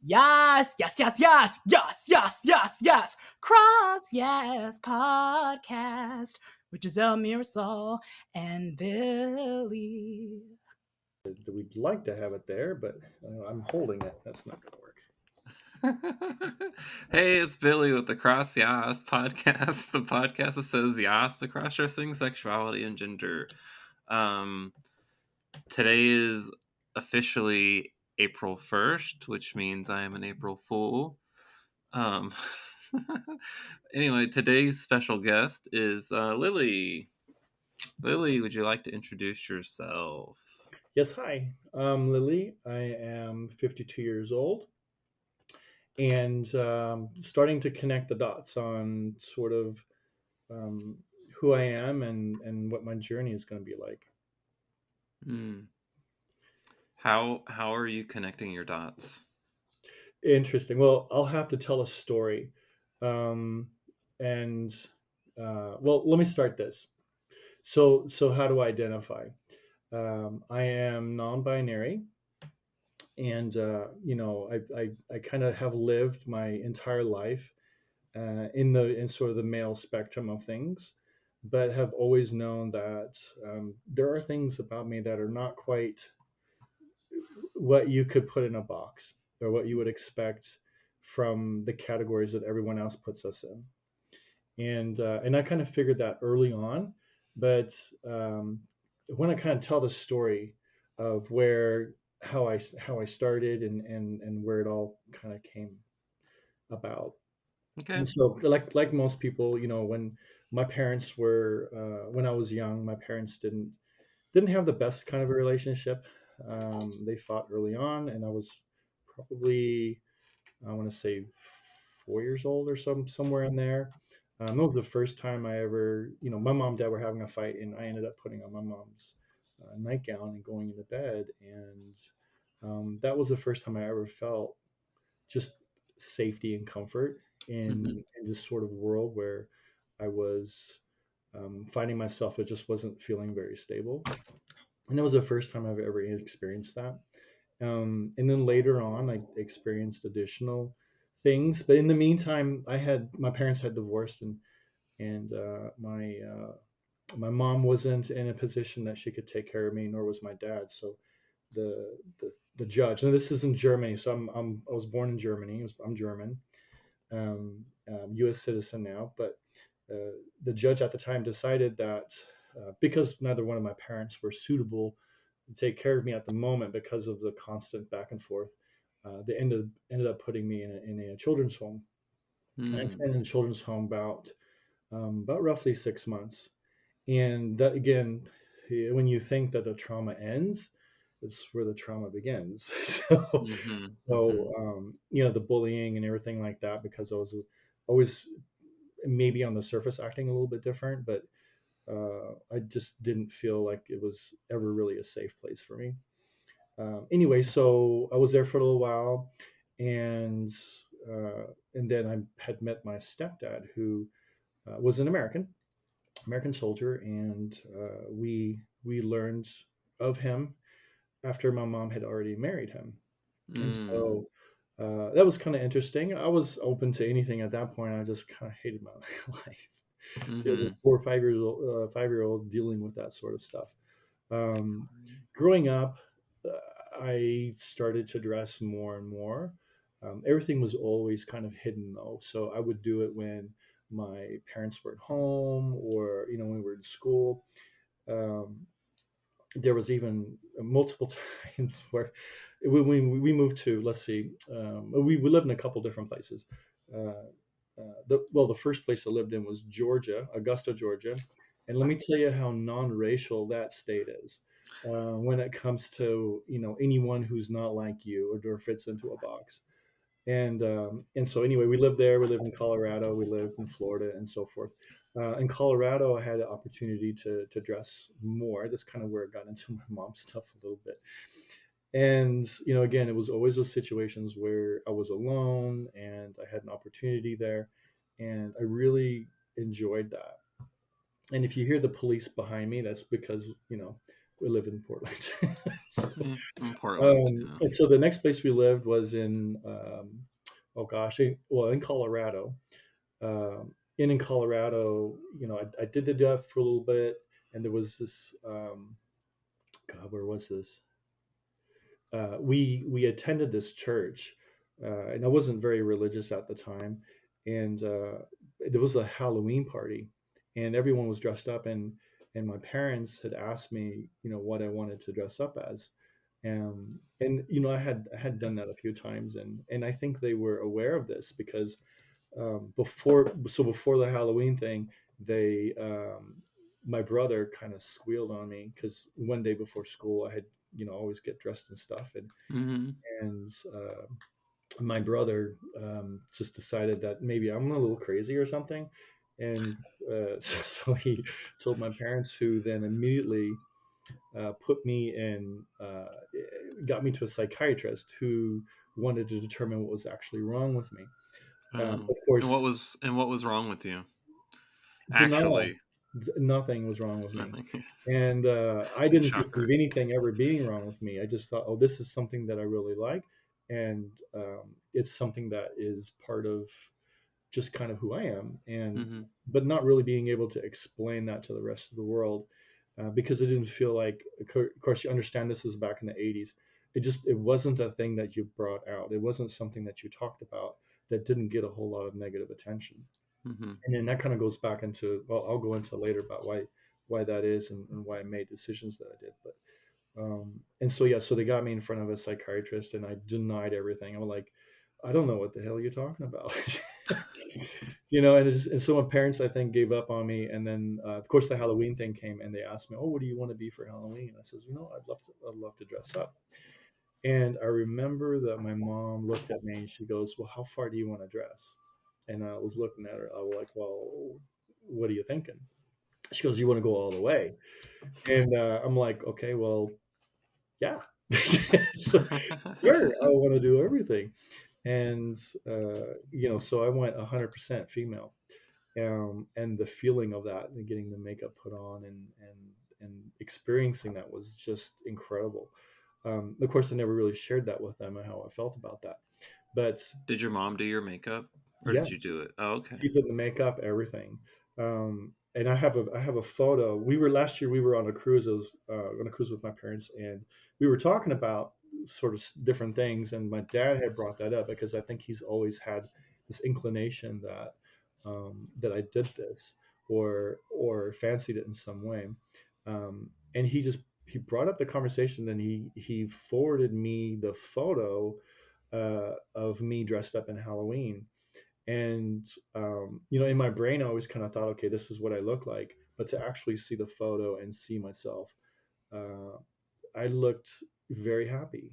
Yes, yes, yes, yes, yes, yes, yes, yes. Cross-YAAS podcast, which is Mirasol and Billie. We'd like to have it there, but I'm holding it. That's not going to work. Hey, it's Billy with the Curi-YAAS podcast, the podcast that says yes to cross-dressing, sexuality, and gender. Today is officially April 1st, which means I am an April Fool. Um, anyway, today's special guest is Lilly. Lilly, would you like to introduce yourself? Yes, hi. I'm Lilly. I am 52 years old and starting to connect the dots on sort of um, who I am and what my journey is going to be like. Hmm. How are you connecting your dots? Interesting. Well, I'll have to tell a story. Um, and well, let me start this. So how do I identify? I am non-binary, and I kind of have lived my entire life in sort of the male spectrum of things, but have always known that there are things about me that are not quite what you could put in a box or what you would expect from the categories that everyone else puts us in. And I kind of figured that early on, but I want to kind of tell the story of where how I started and where it all kind of came about. Okay. And so, like most people, when my parents were when I was young, my parents didn't have the best kind of a relationship. They fought early on, and I was probably, I want to say, 4 years old or somewhere in there. That was the first time I ever, my mom and dad were having a fight, and I ended up putting on my mom's nightgown and going into bed, and that was the first time I ever felt just safety and comfort Mm-hmm. in this sort of world where I was finding myself. It just wasn't feeling very stable, and it was the first time I've ever experienced that. And then later on, I experienced additional things. But in the meantime, my parents had divorced, and my mom wasn't in a position that she could take care of me, nor was my dad. So the judge, and this is in Germany. So I was born in Germany. I'm German, U.S. citizen now. But the judge at the time decided that because neither one of my parents were suitable to take care of me at the moment because of the constant back and forth, they ended up putting me in a children's home. And I Mm. spent in a children's home about roughly 6 months. And that again, when you think that the trauma ends, it's where the trauma begins. so, Mm-hmm. so Mm-hmm. the bullying and everything like that, because I was always maybe on the surface acting a little bit different, but I just didn't feel like it was ever really a safe place for me. Anyway, so I was there for a little while, and uh, and then I had met my stepdad, who was an American soldier, and we learned of him after my mom had already married him, and Mm. so that was kind of interesting. I was open to anything at that point. I just kind of hated my life. So as a Mm-hmm. 5-year old dealing with that sort of stuff. Um, Sorry. Growing up, I started to dress more and more. Everything was always kind of hidden though, so I would do it when my parents were at home, or when we were in school. Um, there was even multiple times where we moved to, let's see, we lived in a couple different places. Uh, the first place I lived in was Georgia, Augusta, Georgia, and let me tell you how non-racial that state is when it comes to anyone who's not like you or fits into a box. And so anyway, we lived there. We lived in Colorado. We lived in Florida, and so forth. In Colorado, I had an opportunity to dress more. That's kind of where it got into my mom's stuff a little bit. And again, it was always those situations where I was alone and I had an opportunity there, and I really enjoyed that. And if you hear the police behind me, that's because we live in Portland. So, In Portland, yeah. and so the next place we lived was in, oh gosh, in Colorado. In Colorado, I did the deaf for a little bit, and there was this, God, where was this? We attended this church, and I wasn't very religious at the time, and there was a Halloween party, and everyone was dressed up, and my parents had asked me, what I wanted to dress up as, and I had done that a few times, and I think they were aware of this because before the Halloween thing, they my brother kind of squealed on me because one day before school I had always get dressed and stuff, and my brother just decided that maybe I'm a little crazy or something, and so he told my parents, who then immediately put me in, got me to a psychiatrist who wanted to determine what was actually wrong with me. Oh. Of And what course, was wrong with you? denial. Actually, Nothing was wrong with me. nothing. And I didn't perceive Shocker. anything ever being wrong with me. I just thought, oh, this is something that I really like. And it's something that is part of just kind of who I am. And, Mhm. but not really being able to explain that to the rest of the world, because it didn't feel like, of course, you understand this is back in the 80s. It wasn't a thing that you brought out. It wasn't something that you talked about that didn't get a whole lot of negative attention. Mhm. And then that kind of goes back into, well, I'll go into later about why that is, and why I made decisions that I did. But and so yeah, so they got me in front of a psychiatrist, and I denied everything. I'm like, I don't know what the hell you're talking about. And so my parents, I think, gave up on me. And then of course the Halloween thing came, and they asked me, oh, what do you want to be for Halloween? And I says, I'd love to dress up. And I remember that my mom looked at me and she goes, well, how far do you want to dress? And I was looking at her. I was like, well, what are you thinking? She goes, you want to go all the way? And I'm like, okay, well, yeah. So, sure, I want to do everything. And, so I went 100% female. And the feeling of that and getting the makeup put on, and experiencing that was just incredible. Of course, I never really shared that with them and how I felt about that. But Did your mom do your makeup, or did you yes, do it? Oh, okay. she did the makeup, everything. And I have a photo. Last year we were on a cruise. I was on a cruise with my parents, and we were talking about sort of different things. And my dad had brought that up because I think he's always had this inclination that I did this, or fancied it in some way. And he brought up the conversation, and he forwarded me the photo of me dressed up in Halloween. And in my brain I always kind of thought, okay, this is what I look like. But to actually see the photo and see myself, uh, I looked very happy.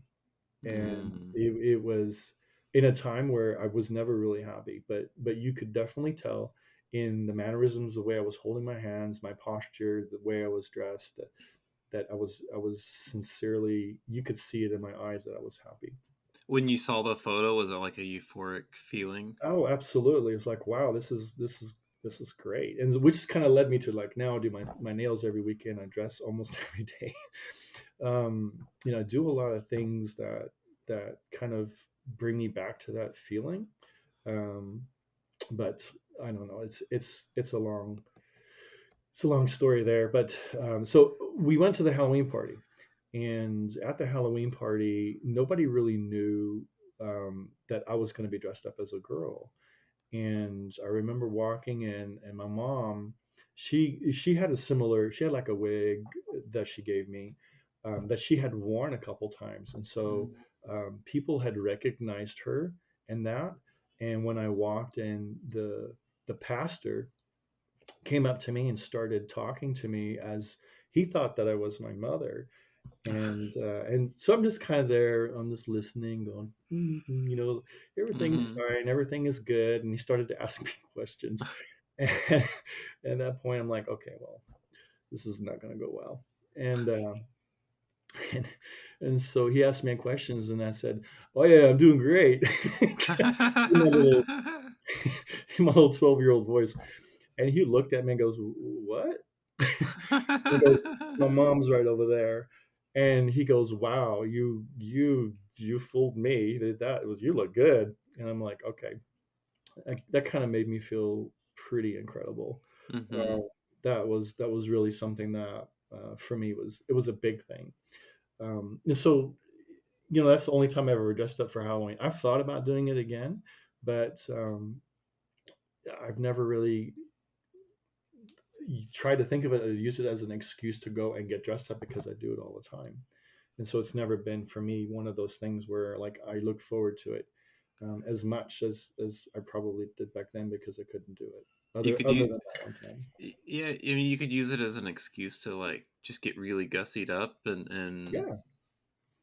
And Mm. it was in a time where I was never really happy, but you could definitely tell in the mannerisms, the way I was holding my hands, my posture, the way I was dressed, that I was sincerely, you could see it in my eyes that I was happy. When you saw the photo, was it like a euphoric feeling? Oh, absolutely. It was like, wow, this is great. And which kind of led me to, like, now I do my nails every weekend. I dress almost every day. I do a lot of things that kind of bring me back to that feeling. Um, but I don't know. It's a long story there. But so we went to the Halloween party, and at the Halloween party, nobody really knew that I was going to be dressed up as a girl. And I remember walking in, and my mom, she had like a wig that she gave me, that she had worn a couple times, and so people had recognized her in that. And when I walked in, the pastor came up to me and started talking to me as he thought that I was my mother. And so I'm just kind of there. I'm just listening, going, everything's Mhm. fine, everything is good. And he started to ask me questions, and at that point, I'm like, okay, well, this is not going to go well. And and and so he asked me questions, and I said, oh yeah, I'm doing great. in my little in my little 12-year-old voice. And he looked at me and goes, what? He goes, my mom's right over there. And he goes, wow, you fooled me. That was, you look good. And I'm like, okay. That kind of made me feel pretty incredible. Uh, Mhm. that was really something that for me was a big thing. And so, that's the only time I ever dressed up for Halloween. I've thought about doing it again, but I've never really tried to think of it or use it as an excuse to go and get dressed up because I do it all the time. And so it's never been for me one of those things where like I look forward to it as much as I probably did back then because I couldn't do it You other could other use than that one time. yeah, I mean, you could use it as an excuse to, like, just get really gussied up and, Yeah.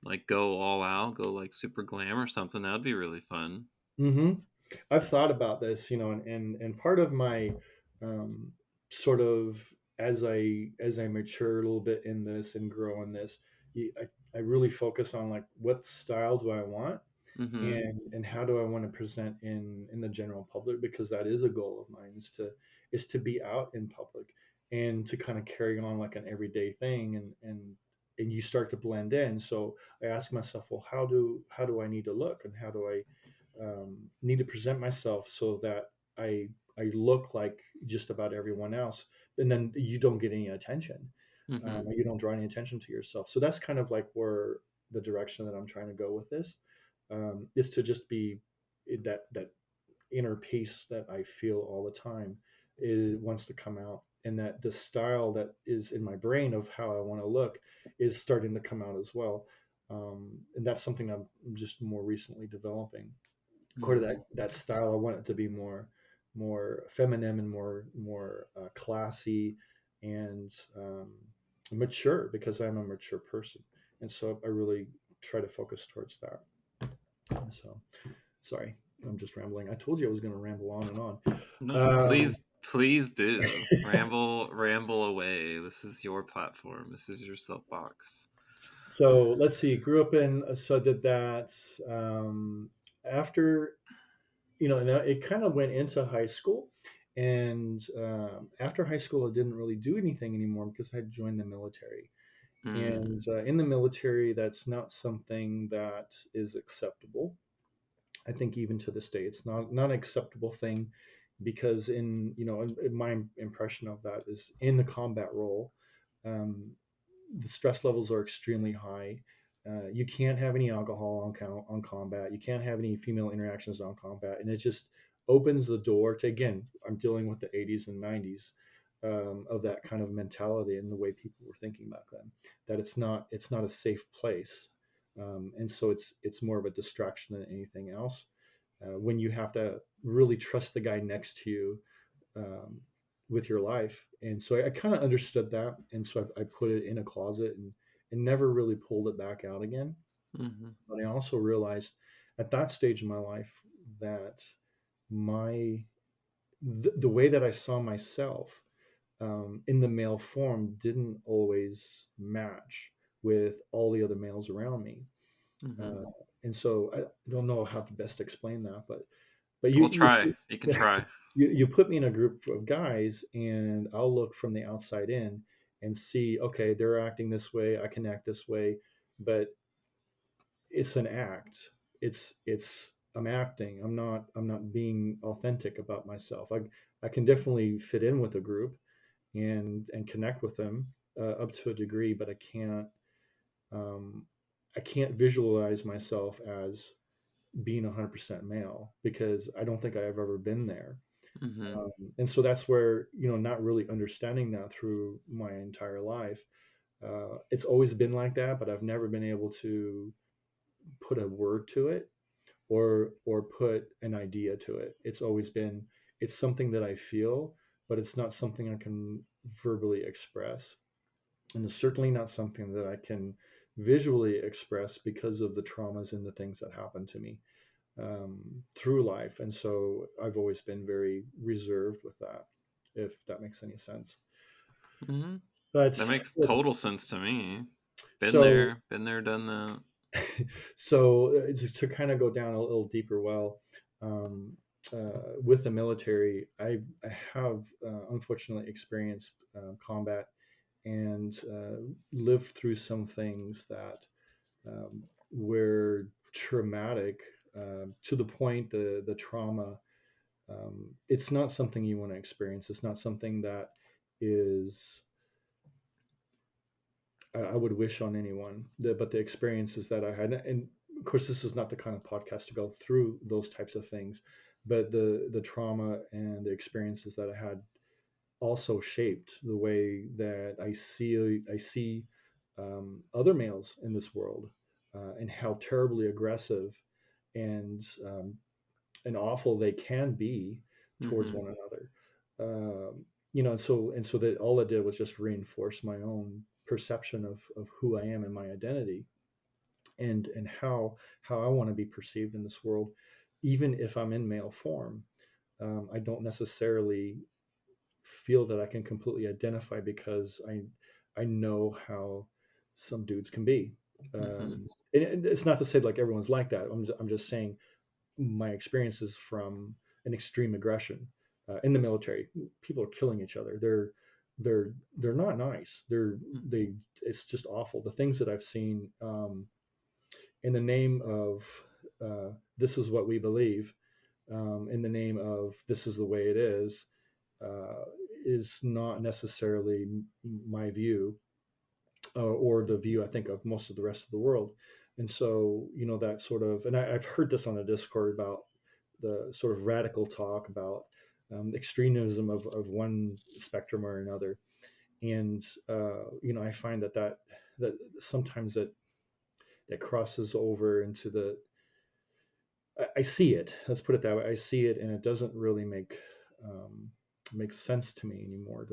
like, go all out, go, like, super glam or something. That would be really fun. Hmm. I've thought about this, and part of my um, sort of as I mature a little bit in this and grow in this, I really focus on like what style do I want Mhm. and how do I want to present in the general public because that is a goal of mine is to be out in public and to kind of carry on like an everyday thing and you start to blend in. So I ask myself, well, how do I need to look and how do I need to present myself so that I look like just about everyone else, and then you don't get any attention, Mhm. you don't draw any attention to yourself. So that's kind of like where the direction that I'm trying to go with this is to just be that inner peace that I feel all the time. It wants to come out, and that the style that is in my brain of how I want to look is starting to come out as well. And that's something I'm just more recently developing. According to Mhm. that style, I want it to be more feminine and more classy and mature because I'm a mature person, and so I really try to focus towards that. And so, sorry, I'm just rambling. I told you I was going to ramble on and on. No, Um, please do. Ramble away. This is your platform. This is your soapbox. so let's see. Grew up in so I did that after and it kind of went into high school. And after high school, I didn't really do anything anymore because I joined the military. And Mm. in the military, that's not something that is acceptable. I think even to this day, it's not an acceptable thing because in my impression of that is in the combat role, um, the stress levels are extremely high. You can't have any alcohol on combat. You can't have any female interactions on combat, and it just opens the door to again. I'm dealing with the 80s and 90s of that kind of mentality and the way people were thinking back then. That it's not a safe place, and so it's more of a distraction than anything else. When you have to really trust the guy next to you um, with your life. And so I kind of understood that. And so I put it in a closet and never really pulled it back out again. Mhm. But I also realized at that stage in my life that my the way that I saw myself in the male form didn't always match with all the other males around me. Mhm. Uh, and so I don't know how to best explain that, but We'll try. You can try. you put me in a group of guys and I'll look from the outside in and see, okay, they're acting this way, I can act this way, but it's an act. It's I'm acting. I'm not being authentic about myself. I can definitely fit in with a group and connect with them up to a degree, but um, I can't visualize myself as being 100% male because I don't think I've ever been there. Mhm. And so that's where not really understanding that through my entire life, it's always been like that, but I've never been able to put a word to it or put an idea to it. It's always been it's something that I feel, but it's not something I can verbally express, and it's certainly not something that I can visually express because of the traumas and the things that happened to me through life. And so I've always been very reserved with that, if that makes any sense. Mhm. But That makes but- total sense to me. so Been there, done that. to kind of go down a little deeper well, um, with the military, I have unfortunately experienced combat and lived through some things that were traumatic, to the point the trauma. It's not something you want to experience. It's not something that is I would wish on anyone. But the experiences that I had, and of course, this is not the kind of podcast to go through those types of things, but the trauma and the experiences that I had also shaped the way that I see other males in this world, and how terribly aggressive and and awful they can be towards Mm-hmm. one another. And so that all it did was just reinforce my own perception of who I am and my identity, and how I want to be perceived in this world, even if I'm in male form. I don't necessarily feel that I can completely identify, because I know how some dudes can be. Mm-hmm. And it's not to say like everyone's like that. I'm just saying my experiences from an extreme aggression in the military. People are killing each other. They're not nice. They It's just awful. The things that I've seen, in the name of this is what we believe, in the name of this is the way it uh, is not necessarily my view, or the view I think of most of the rest of the world. And so, that sort of, and I've heard this on the Discord about the sort of radical talk about extremism of one spectrum or another. And, I find that sometimes that crosses over into I see it. Let's put it that way. I see it, and it doesn't really um, make sense to me anymore.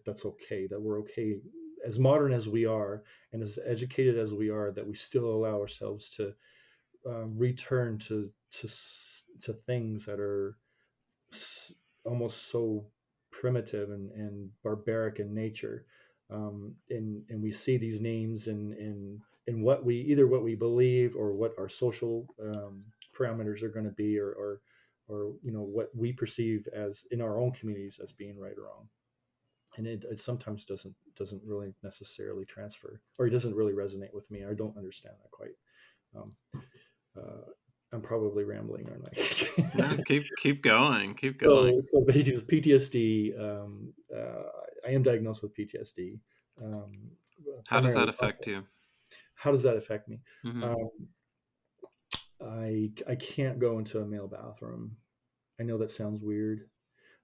That's okay. That we're okay, as modern as we are, and as educated as we are, that we still allow ourselves to return to things that are almost so primitive and barbaric in nature. And we see these names in what we either what we believe, or what our social parameters are going to be, or what we perceive as in our own communities as being right or wrong. And it sometimes doesn't really necessarily transfer, or it doesn't really resonate with me. I don't understand that quite. um, uh, I'm probably rambling, aren't No, I? keep going, keep So, going. so PTSD. I am diagnosed with PTSD, How does that primarily. affect you? How does that affect me? Mm-hmm. Um, I can't go into a male bathroom. I know that sounds weird,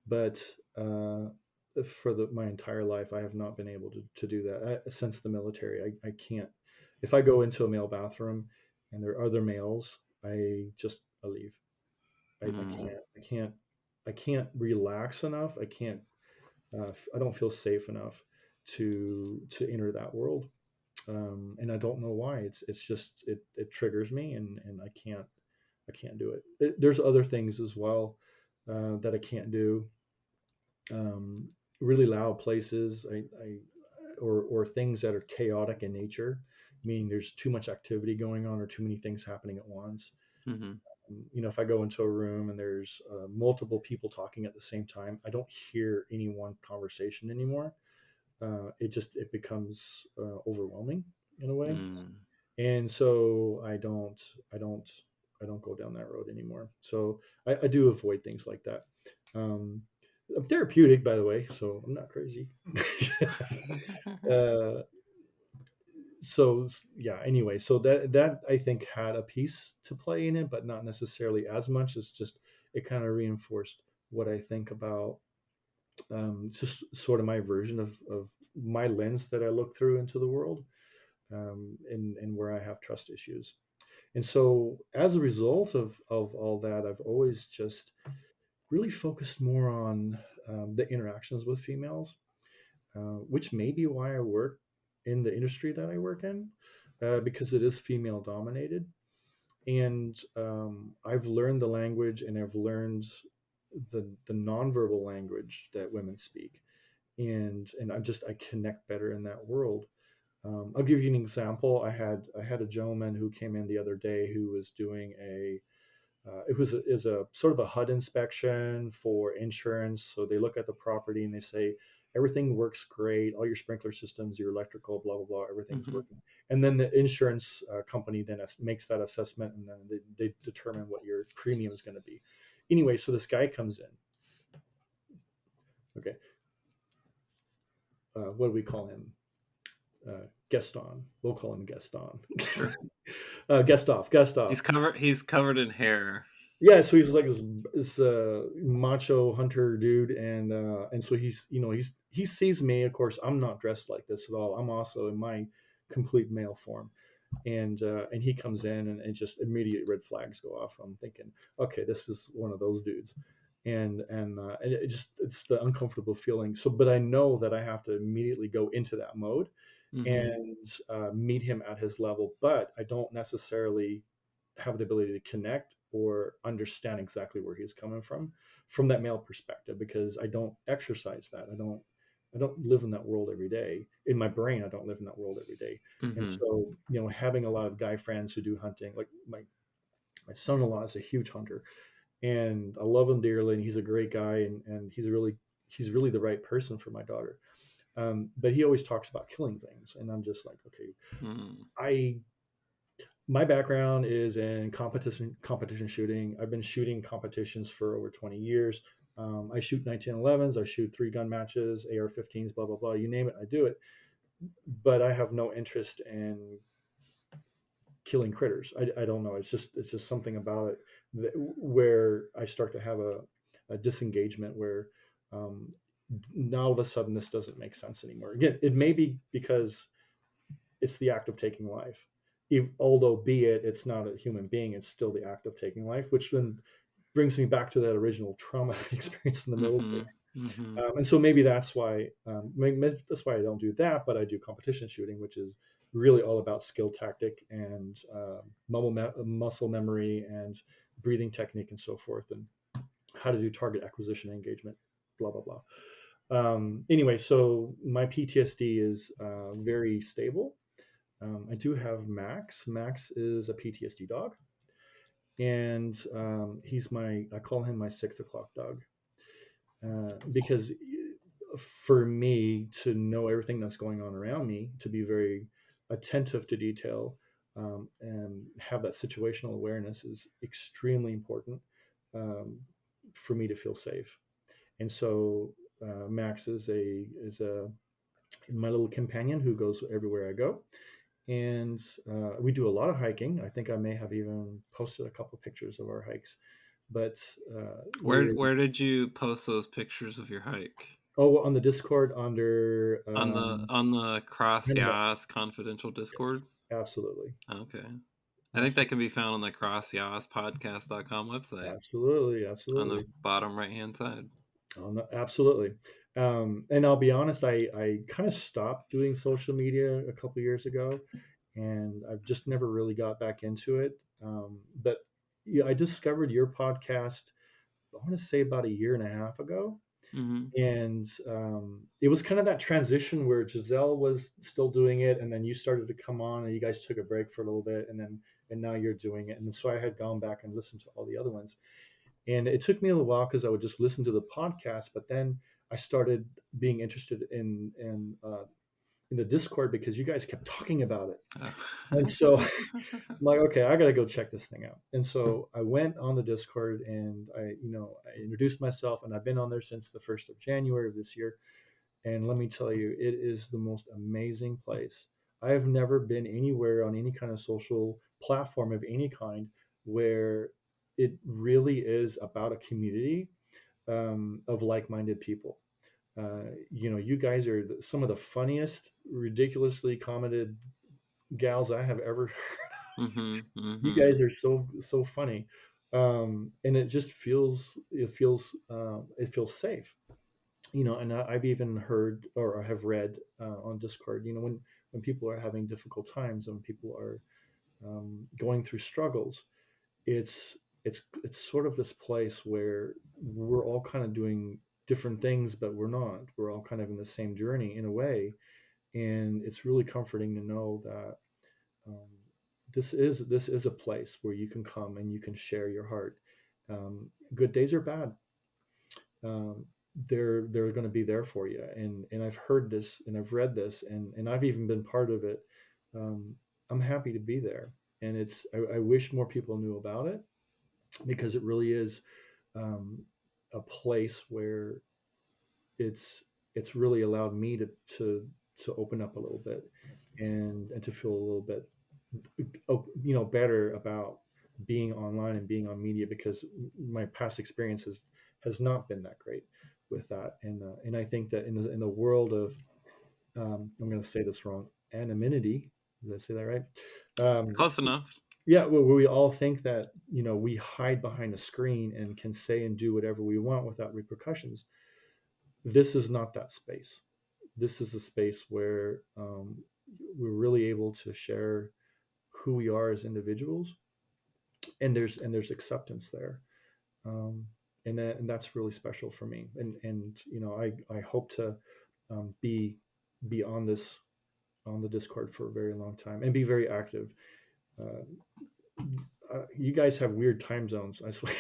but for my entire life, I have not been able to do that since the military. I can't. If I go into a male bathroom and there are other males, I leave. I Mm. can't. I can't relax enough. I don't feel safe enough to enter that world, and I don't know why. It's just it triggers me, and I can't do it. There's other things as well that I can't do. Um, really loud places, or things that are chaotic in nature, meaning there's too much activity going on or too many things happening at once. Mm-hmm. If I go into a room and there's multiple people talking at the same time, I don't hear any one conversation anymore. It becomes overwhelming in a way, Mm. and so I don't go down that road anymore. So I do avoid things like that. Um, I'm therapeutic, by the way, so I'm not crazy. uh, so yeah. Anyway, so that I think had a piece to play in it, but not necessarily as much. As just it kind of reinforced what I think about, just sort of my version of my lens that I look through into the world, and where I have trust issues. And so as a result of all that, I've always just really focused more on the interactions with females, which may be why I work in the industry that I work in, because it is female dominated. And I've learned the language, and I've learned the nonverbal language that women speak. And I connect better in that world. I'll give you an example. I had a gentleman who came in the other day who was doing it was a sort of a HUD inspection for insurance. So they look at the property and they say everything works great. All your sprinkler systems, your electrical, blah blah blah, everything's Mhm. working. And then the insurance company then makes that assessment, and then they determine what your premium is going to be. Anyway, so this guy comes in. Okay, what do we call him? Gaston. We'll call him Gaston. Sure. Gustav. Gustav. He's covered in hair. Yeah, so he's like this macho hunter dude, and so he sees me. Of course, I'm not dressed like this at all. I'm also in my complete male form, and he comes in, and just immediate red flags go off. I'm thinking, okay, this is one of those dudes, and it's the uncomfortable feeling. So, but I know that I have to immediately go into that mode Mhm. and meet him at his level, but I don't necessarily have the ability to connect or understand exactly where he's coming from that male perspective, because I don't exercise that. I don't live in that world every day. In my brain, I don't live in that world every day. And Mhm. so, having a lot of guy friends who do hunting, like my son-in-law is a huge hunter, and I love him dearly, and he's a great guy, and he's really the right person for my daughter. But he always talks about killing things, and I'm just like, okay, Mm. I my background is in competition shooting. I've been shooting competitions for over 20 years. I shoot 1911s. I shoot three gun matches, AR-15s, blah blah blah. You name it, I do it. But I have no interest in killing critters. I don't know. It's just something about it where I start to have a disengagement where um, now all of a sudden this doesn't make sense anymore. Again, it may be because it's the act of taking life. Although, be it's not a human being, it's still the act of taking life, which then brings me back to that original trauma experience in the military. Mhm. Mhm. And so maybe that's why I don't do that, but I do competition shooting, which is really all about skill tactic and muscle memory and breathing technique and so forth, and how to do target acquisition engagement, blah blah blah. Anyway, so my PTSD is very stable. I do have Max. Max is a PTSD dog, and I call him my 6 o'clock dog, because for me to know everything that's going on around me, to be very attentive to detail, and have that situational awareness is extremely important, um, for me to feel safe. And so Max is a my little companion who goes everywhere I go, and we do a lot of hiking. I think I may have even posted a couple pictures of our hikes, but Where we're where did you post those pictures of your hike? on the Discord under On the Animal. Curi-YAAS confidential Yes, Discord? absolutely, Okay. I think that absolutely, can be found on the Curi-YAASpodcast.com website absolutely, on the absolutely, bottom right-hand side. absolutely. And I'll be honest, I kind of stopped doing social media a couple years ago, and I've just never really got back into it. But yeah, I discovered your podcast, I want to say about a year and a half ago. Mhm. And it was kind of that transition where Giselle was still doing it, and then you started to come on, and you guys took a break for a little bit, and now you're doing it. And so I had gone back and listened to all the other ones, and it took me a little while because I would just listen to the podcast, but then I started being interested in the Discord because you guys kept talking about it, and so I'm like, okay, I gotta go check this thing out. And so I went on the Discord, and I introduced myself, and I've been on there since the 1st of January of this year. And let me tell you, it is the most amazing place. I have never been anywhere on any kind of social platform of any kind where it really is about a community of like-minded people. You guys are some of the funniest, ridiculously commented gals I have ever. Mhm. You Mhm. guys are so funny, and it feels safe. And I've even heard, or I have read on Discord, when people are having difficult times, and when people are going through struggles, it's it's sort of this place where we're all kind of doing different things, but we're all kind of in the same journey in a way. And it's really comforting to know that um, this is a place where you can come and you can share your heart. Good days are bad. um, they're going to be there for you. And I've heard this and I've read this and I've even been part of it. um, I'm happy to be there. And I wish more people knew about it, because it really is um, a place where it's it's really allowed me to open up a little bit, and to feel a little bit better about being online and being on media, because my past experiences has not been that great with that. And I think that in the world of I'm going to say this wrong, anonymity, did I say that right? um, Close enough. yeah, where we all think that we hide behind a screen and can say and do whatever we want without repercussions. This is not that space. This is a space where we're really able to share who we are as individuals, and there's acceptance there. um, and that's really special for me. And I hope to be on the Discord for a very long time and be very active. uh, you guys have weird time zones, I swear.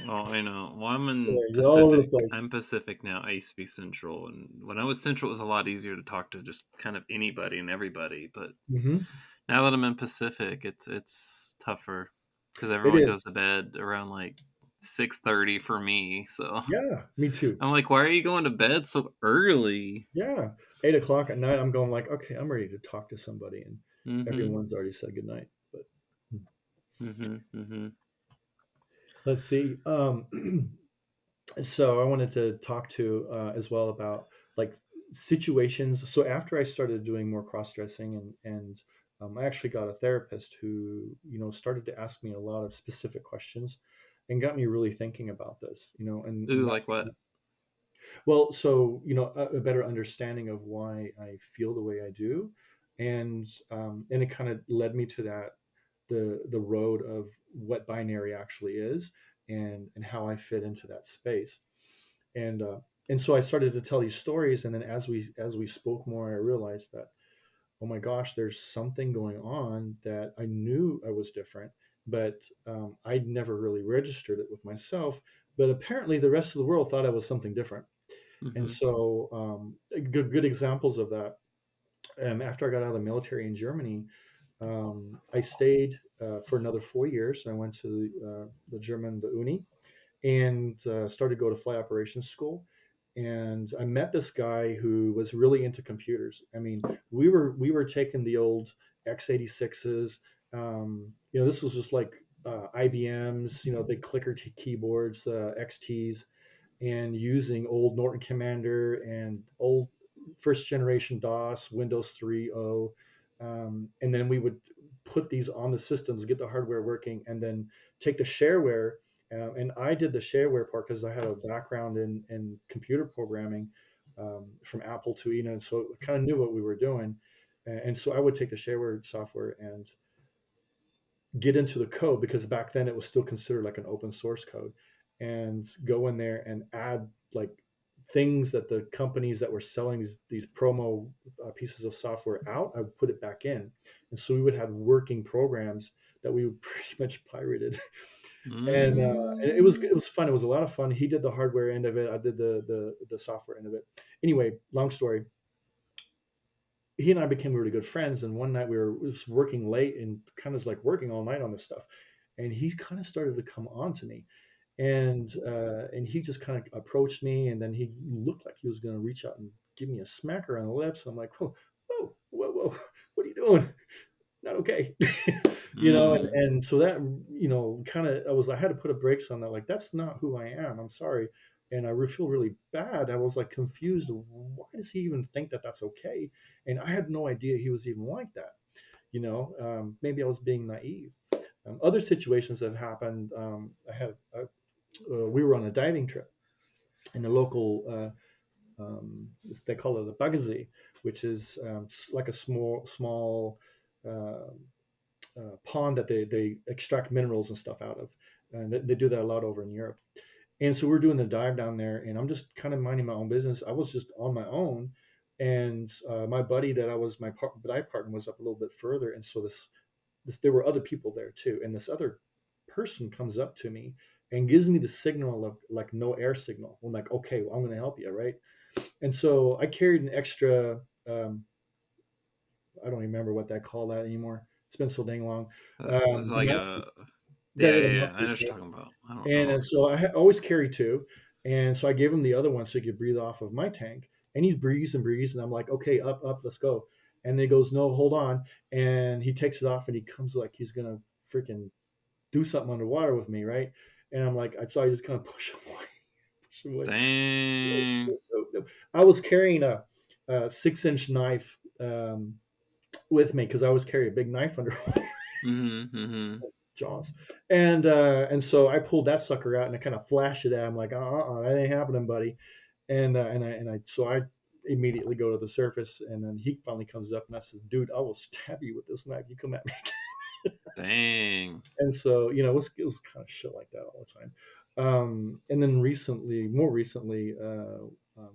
Oh, I know. Well, I'm in You're all over the Pacific. place. I'm Pacific now. I used to be Central, and when I was Central, it was a lot easier to talk to just kind of anybody and everybody. But Hmm. now that I'm in Pacific, it's tougher because It everyone goes is. to bed around like 6:30 for me. So Yeah, me too. I'm like, why are you going to bed so early? Yeah, 8 o'clock at night, I'm going like, okay, I'm ready to talk to somebody, and Mm-hmm. everyone's already said goodnight. But Mm-hmm. Mm-hmm. let's see. So I wanted to talk to as well about like situations. So after I started doing more cross dressing, and I actually got a therapist who started to ask me a lot of specific questions, and got me really thinking about this. And Ooh, that's like what? well, so a better understanding of why I feel the way I do, and it kind of led me to the road of what binary actually is, and how I fit into that space. And so I started to tell these stories, and then as we spoke more, I realized that, oh my gosh, there's something going on that I knew I was different, but I'd never really registered it with myself. But apparently, the rest of the world thought I was something different. And Mm-hmm. so, good examples of that. After I got out of the military in Germany, I stayed for another 4 years. I went to the Uni, and started to go to flight operations school. And I met this guy who was really into computers. I mean, we were taking the old x86s. This was just like IBMs, big clicker keyboards, XTs, and using old Norton Commander and old first generation DOS, Windows 3.0. And then we would put these on the systems, get the hardware working, and then take the shareware. And I did the shareware part because I had a background in computer programming from Apple to and so I kind of knew what we were doing. And so I would take the shareware software and get into the code, because back then it was still considered like an open source code, and go in there and add like things that the companies that were selling these promo pieces of software out, I would put it back in. And so we would have working programs that we would pretty much pirated. And it was fun. It was a lot of fun. He did the hardware end of it. I did the software end of it. Anyway, long story, he and I became really good friends. And one night we were just working late and kind of like working all night on this stuff. And he kind of started to come on to me, and he just kind of approached me, and then he looked like he was going to reach out and give me a smacker on the lips. I'm like, whoa, whoa, whoa, whoa, what are you doing? Not okay. Mm. And so that, kind of, I had to put a brakes on that. Like, that's not who I am. I'm sorry. And I feel really bad. I was like confused. Why does he even think that that's okay? And I had no idea he was even like that. Maybe I was being naive. Other situations have happened. We were on a diving trip in a local, they call it a bagazee, which is like a small uh, pond that they extract minerals and stuff out of. And they do that a lot over in Europe. And so we're doing the dive down there, and I'm just kind of minding my own business. I was just on my own, and my buddy that I was dive partner was up a little bit further, and so this there were other people there too, and this other person comes up to me and gives me the signal of like no air signal. I'm like, okay, well, I'm going to help you, right? And so I carried an extra. Um, I don't remember what that called that anymore. It's been so dang long. It's The like a mouthpiece, yeah, the yeah, yeah. I know mouthpiece, what you're right? talking about. I don't And know. so I always carry two. And so I gave him the other one so he could breathe off of my tank. And he breathes and breathes. And I'm like, okay, up, up, let's go. And he goes, no, hold on. And he takes it off and he comes like he's going to freaking do something underwater with me, right? And I'm like, I saw you just kind of push him away. Push him away. Dang. I was carrying a 6-inch knife with me because I always carry a big knife under Mm-hmm. Mm-hmm. Jaws. And so I pulled that sucker out and I kind of flashed it at him like, that ain't happening, buddy. And I so I immediately go to the surface, and then he finally comes up and I says, dude, I will stab you with this knife. You come at me. Dang. And so, it was kind of shit like that all the time. And then more recently,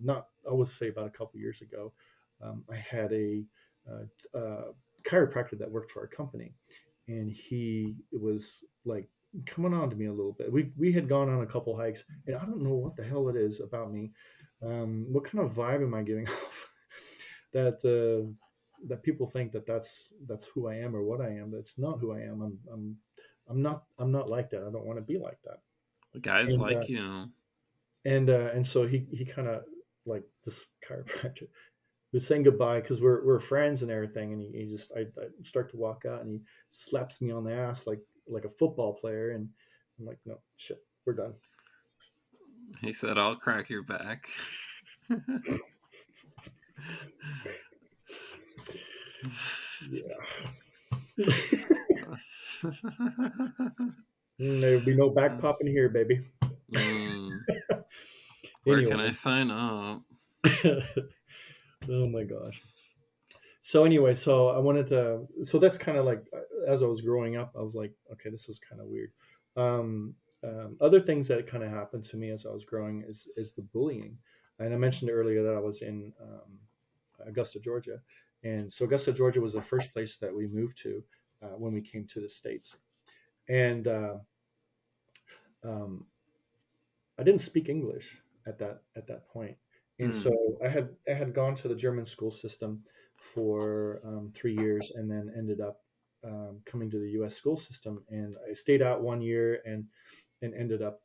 not, I would say about a couple years ago, I had a chiropractor that worked for our company, and he was like coming on to me a little bit. We had gone on a couple hikes, and I don't know what the hell it is about me. What kind of vibe am I giving off that that people think that that's who I am or what I am? That's not who I am. I'm not like that. I don't want to be like that. The guys And like you. and so he kind of, like, this chiropractor was saying goodbye because we're friends and everything, and he just I start to walk out and he slaps me on the ass like a football player, and I'm like, no shit, we're done. He said, "I'll crack your back." Yeah. There'll be no back popping here, baby. Mm. Where can I Anyway. sign up? Oh my gosh. So anyway, so I wanted to. So that's kind of like, as I was growing up, I was like, okay, this is kind of weird. Um, Other things that kind of happened to me as I was growing is the bullying, and I mentioned earlier that I was in Augusta, Georgia, and so Augusta, Georgia was the first place that we moved to when we came to the states, and um, I didn't speak English at that point, and so Mm. I had gone to the German school system for 3 years, and then ended up coming to the U.S. school system, and I stayed out 1 year and ended up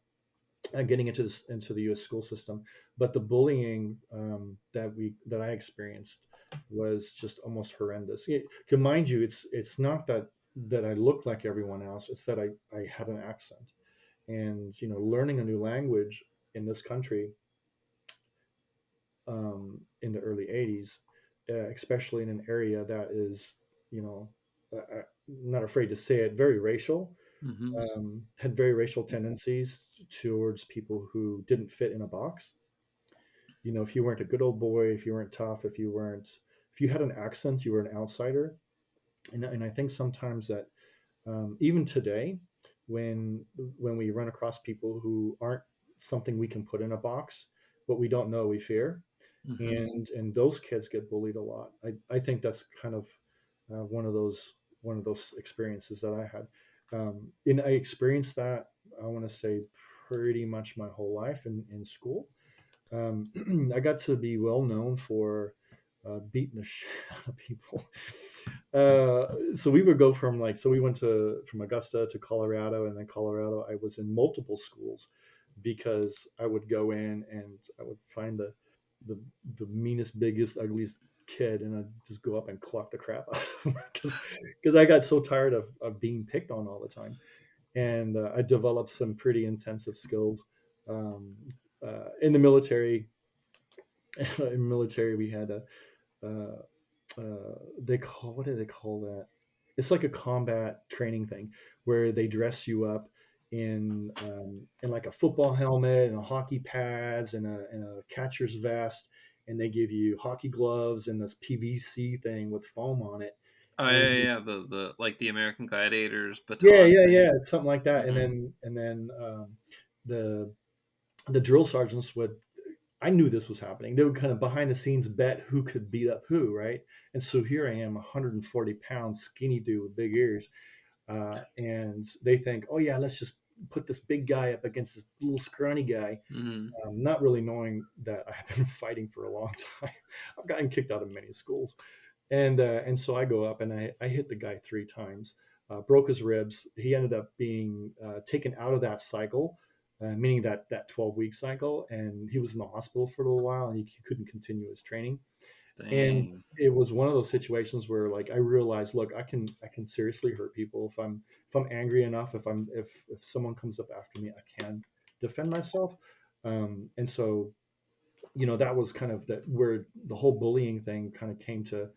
getting into the U.S. school system. But the bullying that I experienced was just almost horrendous. To mind you, it's not that I looked like everyone else; it's that I had an accent, and learning a new language in this country in the early 80s, especially in an area that is, not afraid to say it, very racial, Mhm. had very racial tendencies towards people who didn't fit in a box. If you weren't a good old boy, if you weren't tough, if you had an accent, you were an outsider. And I think sometimes that even today, when we run across people who aren't something we can put in a box, what we don't know we fear, Mhm. and those kids get bullied a lot. I think that's kind of one of those experiences that I had, and I experienced that, I want to say, pretty much my whole life in school. I got to be well known for beating the shit out of people. So we would go so we went from Augusta to Colorado, and then Colorado, I was in multiple schools because I would go in and I would find the, the meanest, biggest, ugliest kid, and I'd just go up and clock the crap out of him because I got so tired of being picked on all the time. And I developed some pretty intensive skills. Um, in the military, we had uh, what do they call that? It's like a combat training thing where they dress you up in like a football helmet and a hockey pads and a catcher's vest, and they give you hockey gloves and this PVC thing with foam on it. Oh, yeah, And yeah, yeah, the like, the American Gladiators yeah, baton yeah, thing. yeah, something like that. And Mhm. then the the drill sergeants would, I knew this was happening. They would kind of behind the scenes bet who could beat up who, right? And so here I am, 140 pounds, skinny dude with big ears, and they think, oh yeah, let's just put this big guy up against this little scrawny guy, Mhm. not really knowing that I have been fighting for a long time. I've gotten kicked out of many schools, and so I go up and I hit the guy 3 times, broke his ribs. He ended up being taken out of that cycle, meaning that 12-week cycle, and he was in the hospital for a little while, and he couldn't continue his training. And Dang. it was one of those situations where like I realized, look, I can seriously hurt people if I'm angry enough, if someone comes up after me, I can defend myself. And so that was kind of where the whole bullying thing kind of came to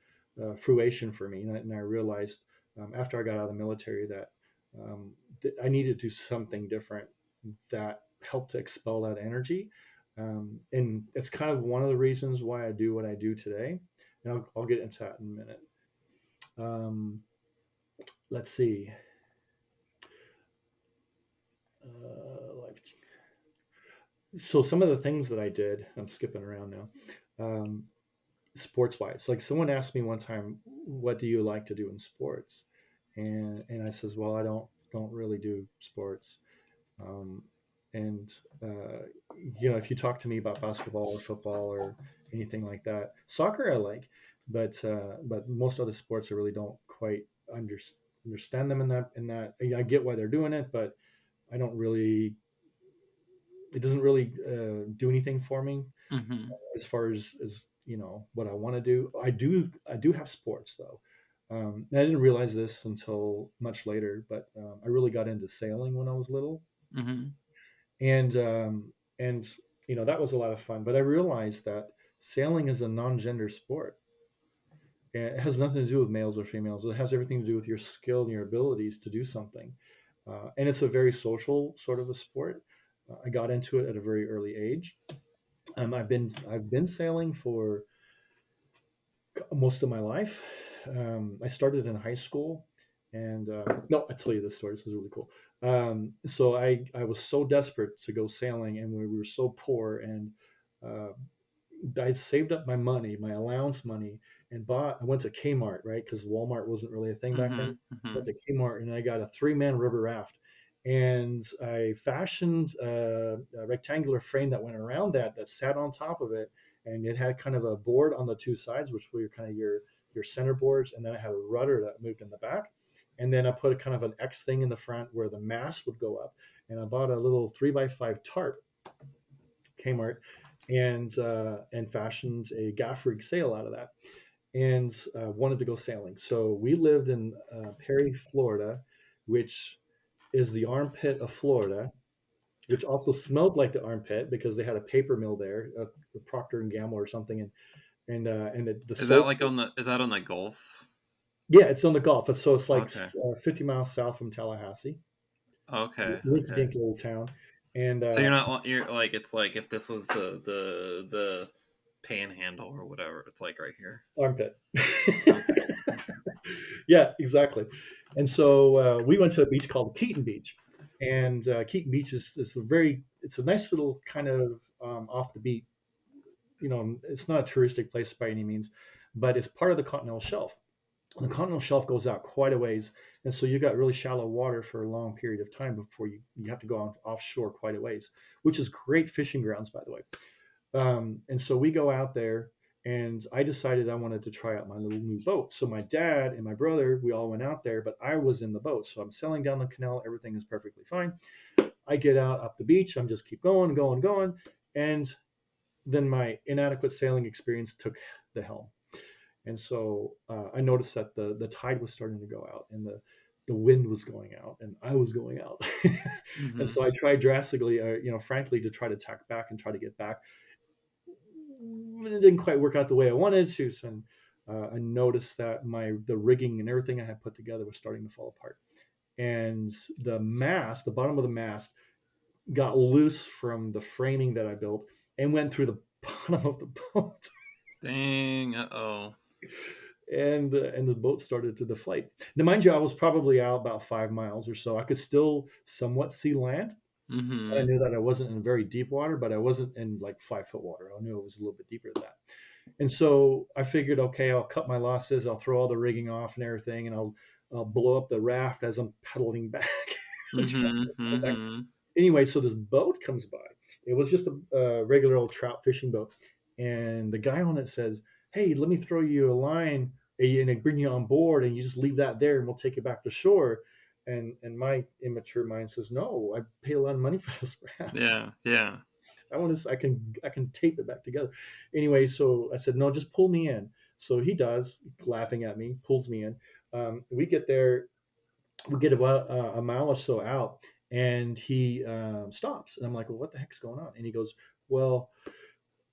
fruition for me, and I realized after I got out of the military that I needed to do something different that helped to expel that energy, and it's kind of one of the reasons why I do what I do today, and I'll get into that in a minute. um, let's see. Life. So some of the things that I did, I'm skipping around now. um, Sports wise, like someone asked me one time, what do you like to do in sports? And I says, well, I don't really do sports. um, and if you talk to me about basketball or football or anything like that, soccer I like, but most other sports I really don't quite under, understand them in that I get why they're doing it, but I don't really, it doesn't really do anything for me Mhm. as far as what I want to do. I do have sports though. And I didn't realize this until much later, but I really got into sailing when I was little, Mhm. and that was a lot of fun. But I realized that sailing is a non-gender sport, and it has nothing to do with males or females. It has everything to do with your skill and your abilities to do something, and it's a very social sort of a sport. I got into it at a very early age. I've been sailing for most of my life. I started in high school, and no, I tell you this story. This is really cool. So I was so desperate to go sailing, and we were so poor, and uh, I saved up my money, my allowance money, and bought. I went to Kmart, right? Because Walmart wasn't really a thing back then. Mhm. Went Mhm. to Kmart and I got a 3-man river raft, and I fashioned a rectangular frame that went around that sat on top of it, and it had kind of a board on the two sides, which were kind of your center boards, and then it had a rudder that moved in the back, and then I put a kind of an X thing in the front where the mast would go up, and I bought a little 3x5 tarp, Kmart, and fashioned a gaff rig sail out of that, and wanted to go sailing. So we lived in Perry, Florida, which is the armpit of Florida, which also smelled like the armpit because they had a paper mill there, a Procter and Gamble or something, and the Is that soap. like on the is that on the Gulf? Yeah, it's on the Gulf. So it's like Okay. 50 miles south from Tallahassee, Okay. rinky Okay. dink little town, and So you're like, it's like if this was the panhandle or whatever, it's like right here. armpit. Okay. Okay. Yeah, exactly. And so we went to a beach called Keaton Beach, and Keaton Beach is it's a nice little kind of off the beat. It's not a touristic place by any means, but it's part of the continental shelf. The continental shelf goes out quite a ways, and so you got really shallow water for a long period of time before you have to go offshore quite a ways, which is great fishing grounds, by the way. And so we go out there, and I decided I wanted to try out my little new boat. So my dad and my brother, we all went out there, but I was in the boat. So I'm sailing down the canal. Everything is perfectly fine. I get out up the beach. I'm just keep going, going, going. And then my inadequate sailing experience took the helm. And so I noticed that the tide was starting to go out, and the wind was going out, and I was going out. And Mhm. so I tried drastically, frankly, to try to tack back and try to get back. It didn't quite work out the way I wanted to. So I noticed that the rigging and everything I had put together was starting to fall apart, and the bottom of the mast, got loose from the framing that I built and went through the bottom of the boat, Dang. Uh-oh. and the boat started to deflate. Now, mind you, I was probably out about 5 miles or so. I could still somewhat see land. I Mhm. knew that I wasn't in very deep water, but I wasn't in like 5 foot water. I knew it was a little bit deeper than that. And so I figured, okay, I'll cut my losses. I'll throw all the rigging off and everything, and I'll blow up the raft as I'm pedaling back. Mhm. Mhm. Anyway, so this boat comes by. It was just a regular old trout fishing boat, and the guy on it says, "Hey, let me throw you a line and I bring you on board, and you just leave that there, and we'll take you back to shore." And my immature mind says, "No, I paid a lot of money for this raft. Yeah. Yeah. I want to. I can tape it back together." Anyway, so I said, "No, just pull me in." So he does, laughing at me, pulls me in. We get there, we get about a mile or so out, and he stops, and I'm like, "Well, what the heck's going on?" And he goes, "Well,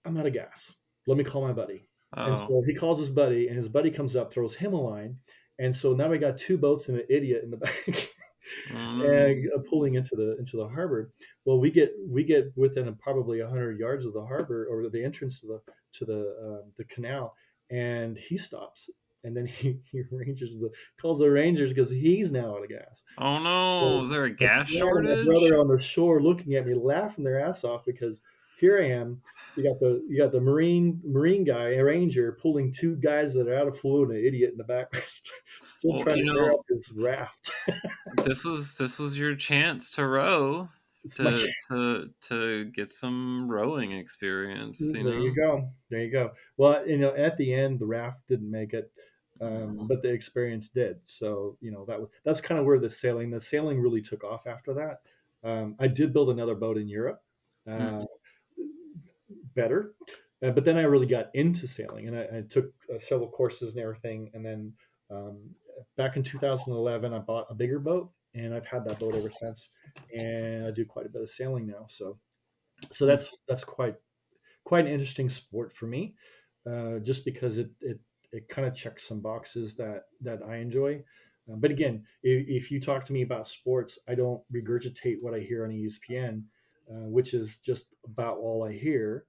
I'm out of gas. Let me call my buddy." And Oh. so he calls his buddy, and his buddy comes up, throws him a line, and so now we got two boats and an idiot in the back. Oh And no. pulling into the harbor. Well, we get within probably 100 yards of the harbor, or the entrance to the canal, and he stops, and then he calls the rangers because he's now out of gas. Oh no. So Is there a my gas dad and my shortage? brother on the shore looking at me, laughing their ass off because here I am. You got the marine guy, a ranger, pulling two guys that are out of fluid, and an idiot in the back, still Well, trying to air up his raft. this is your chance to row It's my to get some rowing experience, you There you know? go. There you go. Well, at the end, the raft didn't make it, Oh. but the experience did. So, that's kind of where the sailing really took off after that. I did build another boat in Europe, uh, Mhm. better, but then I really got into sailing, and I took several courses and everything. And then back in 2011, I bought a bigger boat, and I've had that boat ever since. And I do quite a bit of sailing now. So Mm. that's quite an interesting sport for me, just because it kind of checks some boxes that I enjoy. But again, if you talk to me about sports, I don't regurgitate what I hear on ESPN, which is just about all I hear,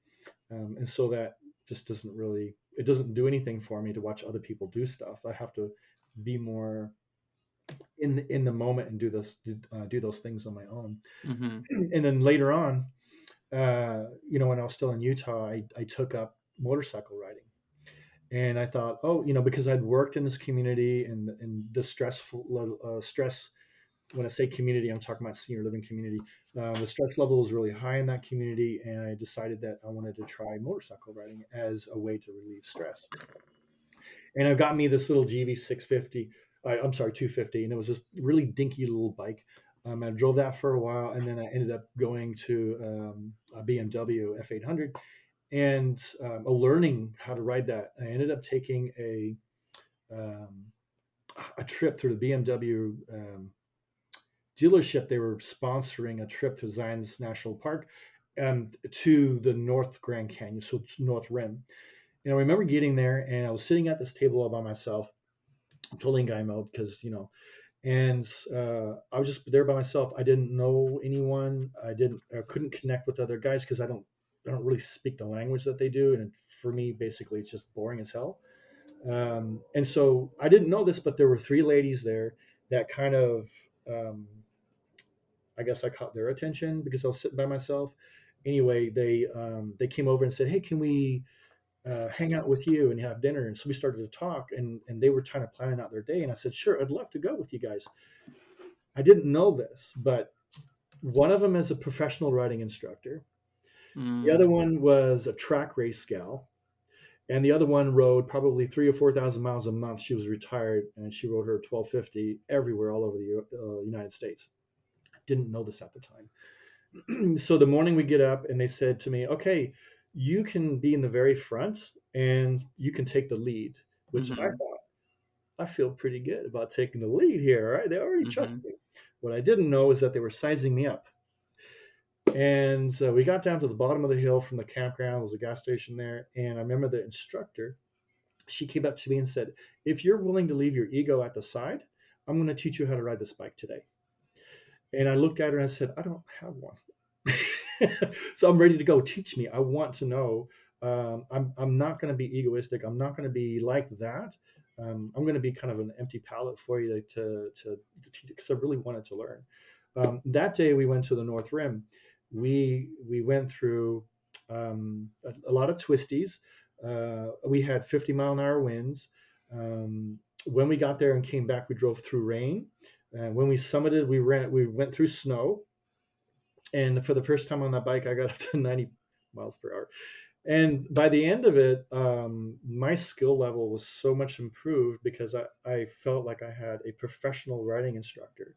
and so that just doesn't do anything for me to watch other people do stuff. I have to be more in the moment and do those things on my own. Mhm. And then later on, when I was still in Utah, I took up motorcycle riding, and I thought, oh, because I'd worked in this community, and the stress. When I say community, I'm talking about senior living community. The stress level was really high in that community, and I decided that I wanted to try motorcycle riding as a way to relieve stress. And I got me this little GV 650. I'm sorry, 250, and it was this really dinky little bike. I drove that for a while, and then I ended up going to a BMW F800 and learning how to ride that. I ended up taking um, a trip through the BMW dealership. They were sponsoring a trip to Zion's National Park, to the North Grand Canyon, so North Rim. And I remember getting there, and I was sitting at this table all by myself, totally in guy mode, because and I was just there by myself. I didn't know anyone. I couldn't connect with other guys because I don't really speak the language that they do, and for me, basically, it's just boring as hell. And so I didn't know this, but there were three ladies there that kind of, um, I guess I caught their attention because I was sitting by myself. Anyway, they came over and said, "Hey, can we hang out with you and have dinner?" And so we started to talk, and they were kind of planning out their day. And I said, "Sure, I'd love to go with you guys." I didn't know this, but one of them is a professional riding instructor. The Mm. other one was a track race gal, and the other one rode probably 3 or 4 thousand miles a month. She was retired, and she rode her 1250 everywhere, all over the United States. I didn't know this at the time. So the morning we get up, and they said to me, "Okay, you can be in the very front, and you can take the lead." Which I Mhm. thought, I feel pretty good about taking the lead here. Right? They already trust Mhm. me. What I didn't know is that they were sizing me up. And so we got down to the bottom of the hill from the campground. There was a gas station there. And I remember the instructor, she came up to me and said, "If you're willing to leave your ego at the side, I'm going to teach you how to ride this bike today." And I looked at her and I said, "I don't have one." So I'm ready to go. Teach me. I want to know. I'm not going to be egoistic. I'm not going to be like that. I'm going to be kind of an empty palette for you to teach, because I really wanted to learn. That day we went to the North Rim. We went through a lot of twisties. We had 50-mile-an-hour winds. When we got there and came back, we drove through rain. And when we summited, we went through snow, and for the first time on that bike, I got up to 90 miles per hour. And by the end of it, my skill level was so much improved because I felt like I had a professional riding instructor.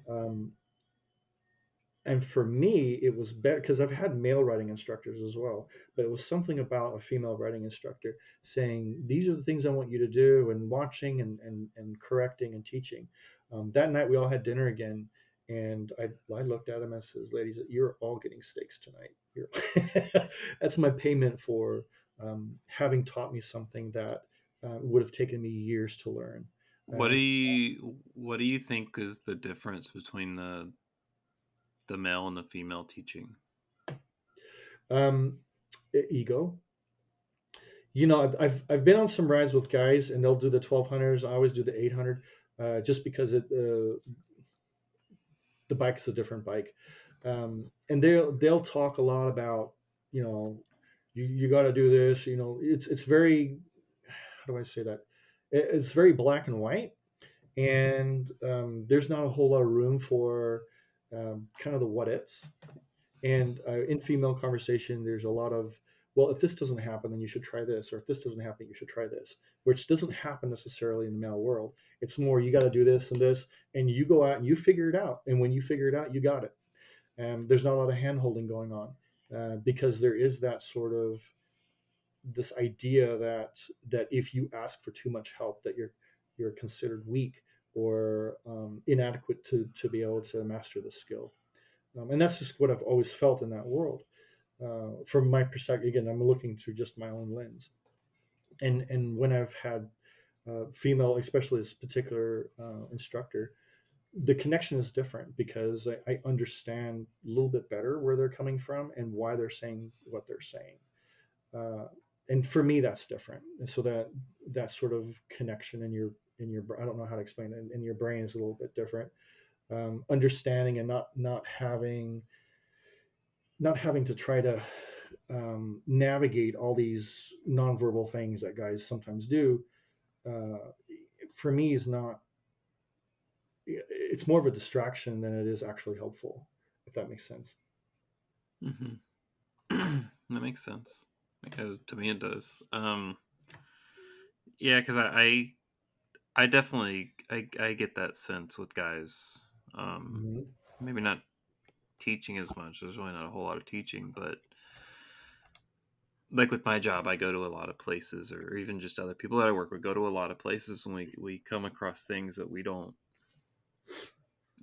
Um, and for me, it was better because I've had male riding instructors as well, but it was something about a female riding instructor saying, these are the things I want you to do, and watching and correcting and teaching. That night, we all had dinner again. And I looked at him and says, ladies, you're all getting steaks tonight. That's my payment for having taught me something that would have taken me years to learn. What do And you think is the difference between the male and the female teaching? um, ego. I've been on some rides with guys, and they'll do the 1200s. I always do the 800, just because the bike is a different bike, and they'll talk a lot about, you know, you got to do this. It's very, how do I say that? It's very black and white, and there's not a whole lot of room for kind of the what ifs. And in female conversation, there's a lot of, well, if this doesn't happen, then you should try this, or if this doesn't happen, you should try this, which doesn't happen necessarily in the male world. It's more, you got to do this and this, and you go out and you figure it out. And when you figure it out, you got it. And there's not a lot of hand holding going on, because there is that sort of this idea that if you ask for too much help, that you're considered weak or inadequate to be able to master the skill. And that's just what I've always felt in that world. From my perspective, again, I'm looking through just my own lens. And when I've had female, especially this particular instructor, the connection is different because I understand a little bit better where they're coming from and why they're saying what they're saying. Uh, and for me, that's different. And so that sort of connection in your I don't know how to explain it, in your brain is a little bit different. Understanding and not having to try to navigate all these nonverbal things that guys sometimes do, uh, for me is not. It's more of a distraction than it is actually helpful, if that makes sense. Hmm. That makes sense. To me, it does. Yeah, because I definitely I get that sense with guys. Mm-hmm. Maybe not teaching as much. There's really not a whole lot of teaching, but like with my job, I go to a lot of places, or even just other people that I work with go to a lot of places, and we come across things that we don't.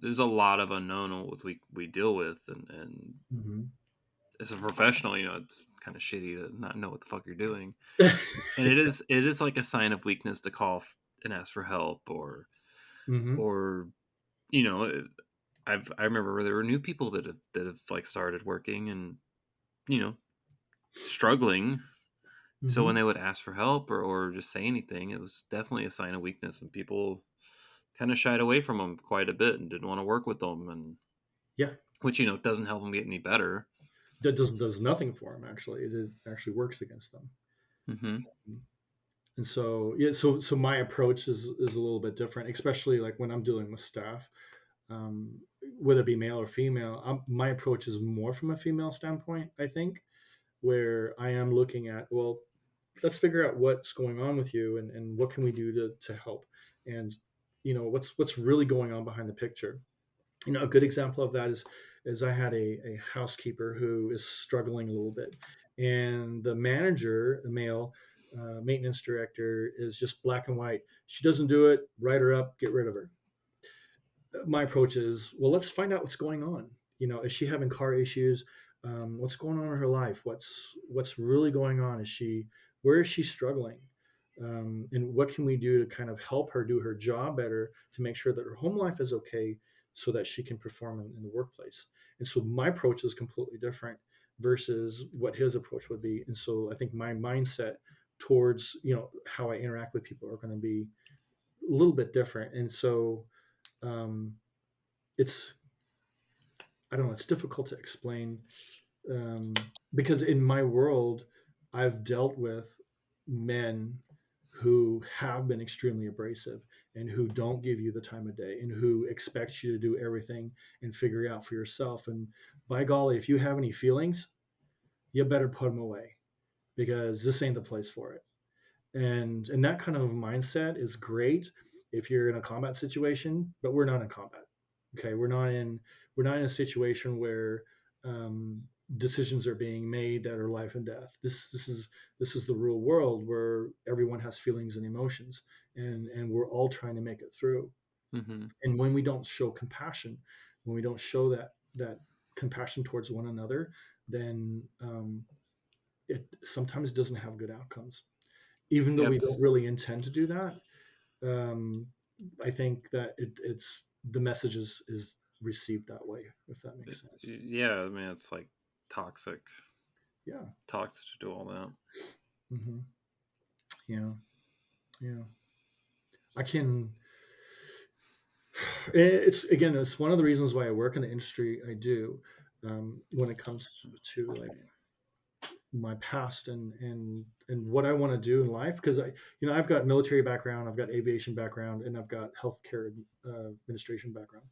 There's a lot of unknown what we deal with, and Mm-hmm. as a professional, it's kind of shitty to not know what the fuck you're doing, and it is like a sign of weakness to call and ask for help, Mm-hmm. or you know, I remember where there were new people that have like started working and you know struggling. So Mm-hmm. when they would ask for help or just say anything, it was definitely a sign of weakness, and people kind of shied away from them quite a bit and didn't want to work with them, and Yeah, which doesn't help them get any better. that does nothing for them. Actually, it actually works against them. Hmm. And so, yeah, so my approach is a little bit different, especially like when I'm dealing with staff, um, whether it be male or female. My approach is more from a female standpoint, I think, where I am looking at, well, let's figure out what's going on with you, and what can we do to help, and what's really going on behind the picture. A good example of that is I had a housekeeper who is struggling a little bit, and the manager, the male maintenance director, is just black and white. She doesn't do it, write her up, get rid of her. My approach is, well, let's find out what's going on. Is she having car issues? What's going on in her life? What's really going on? Where is she struggling? And what can we do to kind of help her do her job better, to make sure that her home life is okay, so that she can perform in the workplace? And so my approach is completely different versus what his approach would be. And so I think my mindset towards how I interact with people are going to be a little bit different. And so um, it's I don't know, it's difficult to explain, because in my world, I've dealt with men who have been extremely abrasive, and who don't give you the time of day and who expect you to do everything and figure it out for yourself. And by golly, if you have any feelings, you better put them away, because this ain't the place for it. And that kind of mindset is great if you're in a combat situation, but we're not in combat. Okay, we're not in a situation where um, decisions are being made that are life and death. This is the real world where everyone has feelings and emotions, and we're all trying to make it through. Mm-hmm. And when we don't show compassion, when we don't show that compassion towards one another, then it sometimes doesn't have good outcomes, even though Yeah, we don't really intend to do that. um, I think that it's the message is received that way, if that makes sense. yeah. I mean, it's like toxic, Yeah. toxic to do all that. Hmm. Yeah. Yeah. I can. It's again, it's one of the reasons why I work in the industry I do. When it comes to like my past and what I want to do in life, because I've got military background, I've got aviation background, and I've got healthcare administration background.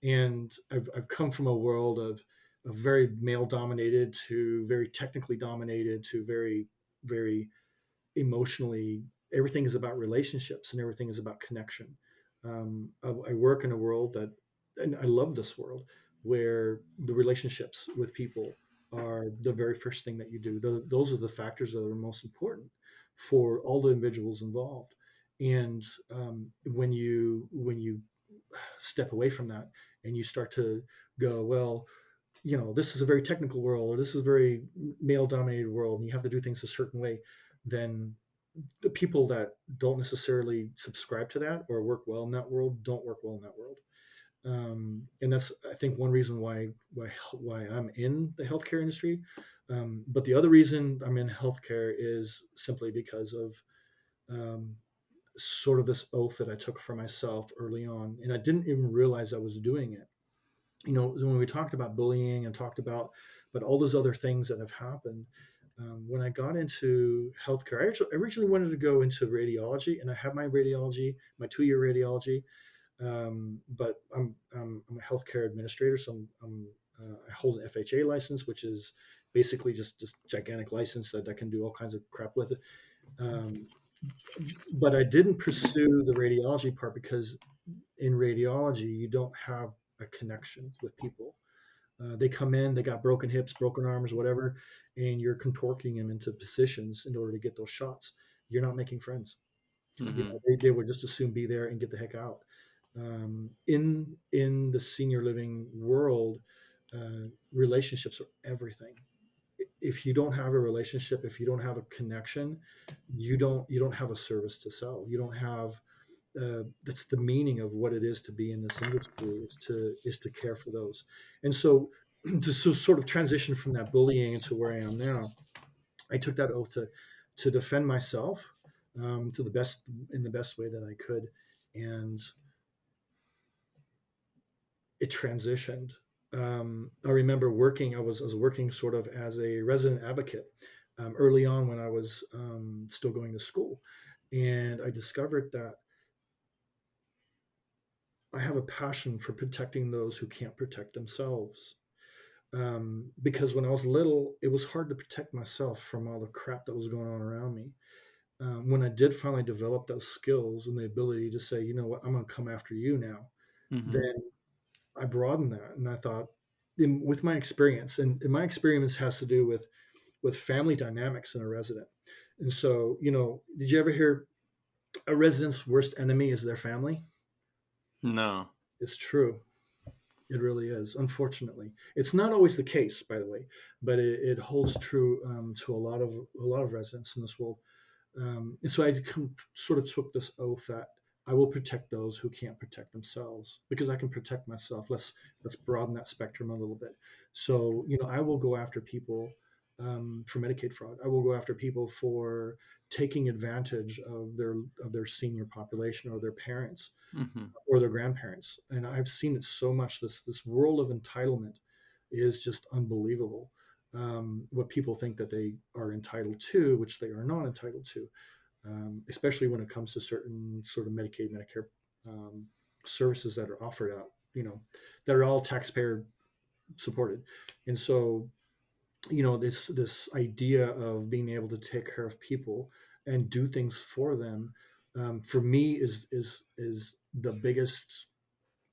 And I've come from a world of very male dominated to very technically dominated to very, very emotionally. Everything is about relationships and everything is about connection. I work in a world that, and I love this world, where the relationships with people are the very first thing that you do. Those are the factors that are most important for all the individuals involved. And when you step away from that and you start to go, well, this is a very technical world, or this is a very male dominated world, and you have to do things a certain way, then the people that don't necessarily subscribe to that or work well in that world don't work well in that world. And that's, I think, one reason why I'm in the healthcare industry. But the other reason I'm in healthcare is simply because of um, sort of this oath that I took for myself early on, and I didn't even realize I was doing it. When we talked about bullying and talked about but all those other things that have happened, when I got into healthcare, I originally wanted to go into radiology, and I have my radiology, my 2-year radiology. But I'm a healthcare administrator, so I hold an FHA license, which is basically just this gigantic license that I can do all kinds of crap with it. Um, but I didn't pursue the radiology part because in radiology you don't have a connection with people. They come in, they got broken hips, broken arms, whatever, and you're contorting them into positions in order to get those shots. You're not making friends. Mm-hmm. They would just as soon be there and get the heck out. In the senior living world, relationships are everything. If you don't have a relationship, if you don't have a connection, you don't have a service to sell. You don't have that's the meaning of what it is to be in this industry, is to care for those. And so to sort of transition from that bullying into where I am now, I took that oath to defend myself, to the best, in the best way that I could. And it transitioned. I remember I was working sort of as a resident advocate early on when I was still going to school, and I discovered that I have a passion for protecting those who can't protect themselves. Because when I was little, it was hard to protect myself from all the crap that was going on around me. When I did finally develop those skills and the ability to say, you know what, I'm going to come after you now, Mm-hmm. then I broadened that, and I thought, with my experience, and my experience has to do with family dynamics in a resident. And so, did you ever hear a resident's worst enemy is their family? No. It's true. It really is. Unfortunately, it's not always the case, by the way, but it holds true to a lot of residents in this world. And so sort of took this oath that I will protect those who can't protect themselves because I can protect myself. Let's broaden that spectrum a little bit. So I will go after people for Medicaid fraud. I will go after people for taking advantage of their senior population or their parents Mm-hmm. or their grandparents. And I've seen it so much. This world of entitlement is just unbelievable. What people think that they are entitled to, which they are not entitled to. especially when it comes to certain sort of Medicaid, Medicare um, services that are offered out, that are all taxpayer supported. And so, this idea of being able to take care of people and do things for them, for me is the biggest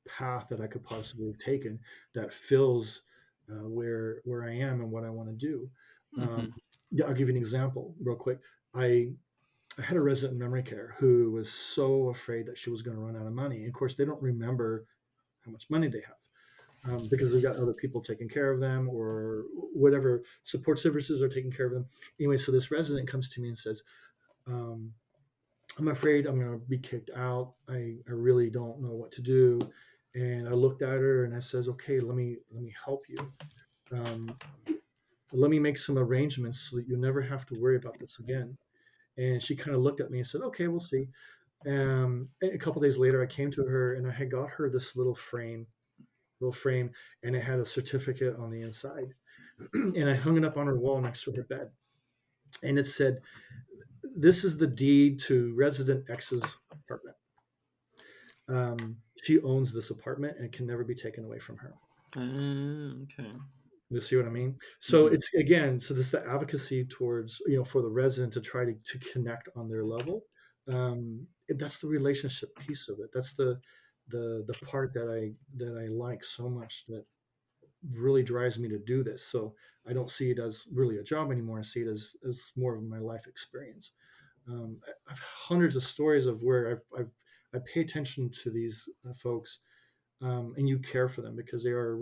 path that I could possibly have taken that fills where I am and what I want to do. Mm-hmm. Yeah, I'll give you an example real quick. I I had a resident in memory care who was so afraid that she was going to run out of money. And of course, they don't remember how much money they have because they've got other people taking care of them or whatever support services are taking care of them. Anyway, so this resident comes to me and says, um, I'm afraid I'm going to be kicked out. I really don't know what to do. And I looked at her and I says, okay, let me help you. Um, let me make some arrangements so that you never have to worry about this again. And she kind of looked at me and said, okay, we'll see. A couple days later, I came to her and I had got her this little frame, and it had a certificate on the inside. And I hung it up on her wall next to her bed. And it said, this is the deed to resident X's apartment. She owns this apartment and it can never be taken away from her. Okay. You see what I mean? So Mm-hmm. it's again, so this is the advocacy towards, for the resident to try to connect on their level. That's the relationship piece of it. That's the part that I like so much, that really drives me to do this. So I don't see it as really a job anymore. I see it as more of my life experience. I've hundreds of stories of where I pay attention to these folks, and you care for them because they are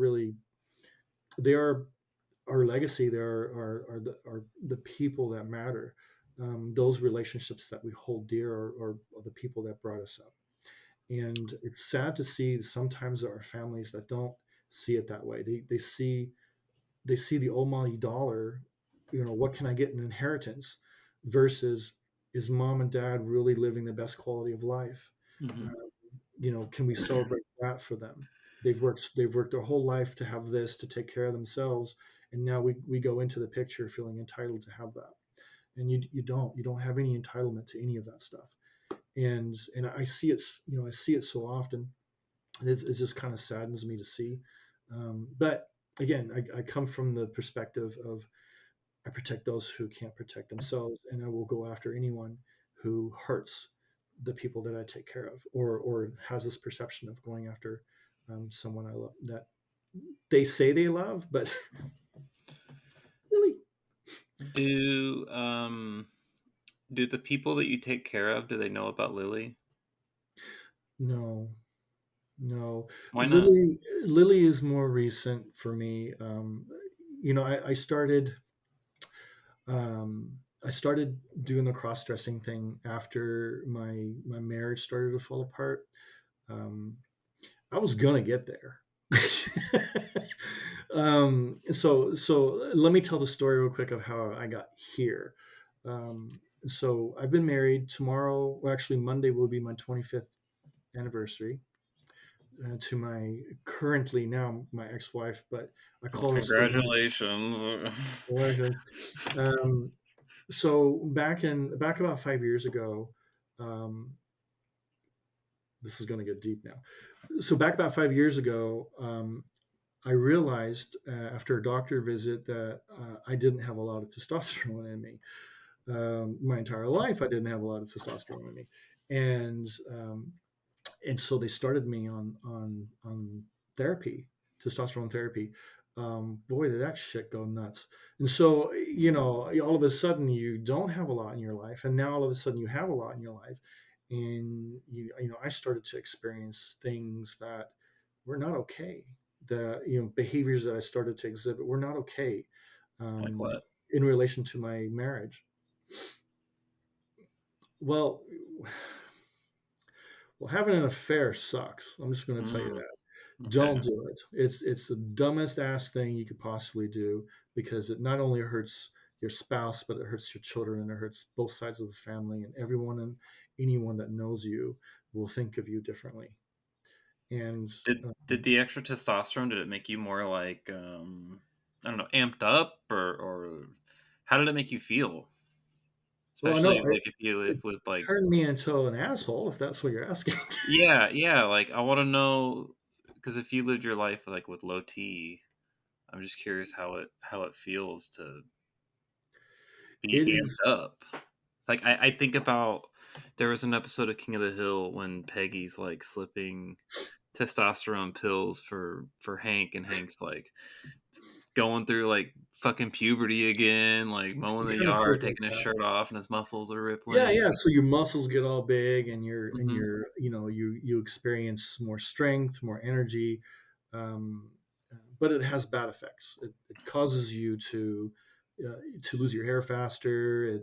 our legacy. They are the people that matter. Those relationships that we hold dear are the people that brought us up. And it's sad to see sometimes there are families that don't see it that way. They see the almighty dollar, what can I get in inheritance versus, is mom and dad really living the best quality of life? Mm-hmm. Uh, can we celebrate that for them? They've worked their whole life to have this, to take care of themselves, and now we go into the picture feeling entitled to have that. And you don't have any entitlement to any of that stuff. And I see it so often. It just kind of saddens me to see. But again, I come from the perspective of, I protect those who can't protect themselves, and I will go after anyone who hurts the people that I take care of, or has this perception of going after someone I love, that they say they love, but really, Do the people that you take care of, do they know about Lily? no, no. Why not? Lily is more recent for me. I started doing the cross dressing thing after my marriage started to fall apart. Um, I was gonna get there. So let me tell the story real quick of how I got here. So I've been married. Tomorrow, well, actually Monday, will be my 25th anniversary to my currently now my ex-wife, but I Well, call her still congratulations. my. Um, so back about 5 years ago, um, this is going to get deep now. So back about 5 years ago, I realized after a doctor visit that I didn't have a lot of testosterone in me. My entire life, I didn't have a lot of testosterone in me, and um, and so they started me on therapy, testosterone therapy. Boy, did that shit go nuts! And so all of a sudden you don't have a lot in your life, and now all of a sudden you have a lot in your life, and I started to experience things that were not okay. The behaviors that I started to exhibit were not okay, Like um, what? in relation to my marriage. Well, having an affair sucks. I'm just going to tell you Mm, that. Don't okay. do it. It's the dumbest ass thing you could possibly do, because it not only hurts your spouse, but it hurts your children, and it hurts both sides of the family, and everyone and anyone that knows you will think of you differently. And Did the extra testosterone, did it make you more like I don't know, amped up, or how did it make you feel? Well, no, especially like if you it live with like turned me into an asshole if that's what you're asking. yeah, yeah, like I want to know because if you lived your life like with low T, I'm just curious how it feels to be It is. amped up. Like I think about there was an episode of King of the Hill when Peggy's like slipping testosterone pills for Hank, and Hank's like going through like fucking puberty again, like mowing It the kind of yard, feels like taking his that. shirt off, and his muscles are Yeah, rippling. yeah. So your muscles get all big, and Hmm. you experience more strength, more energy, um, but it has bad effects. It causes you to lose your hair faster.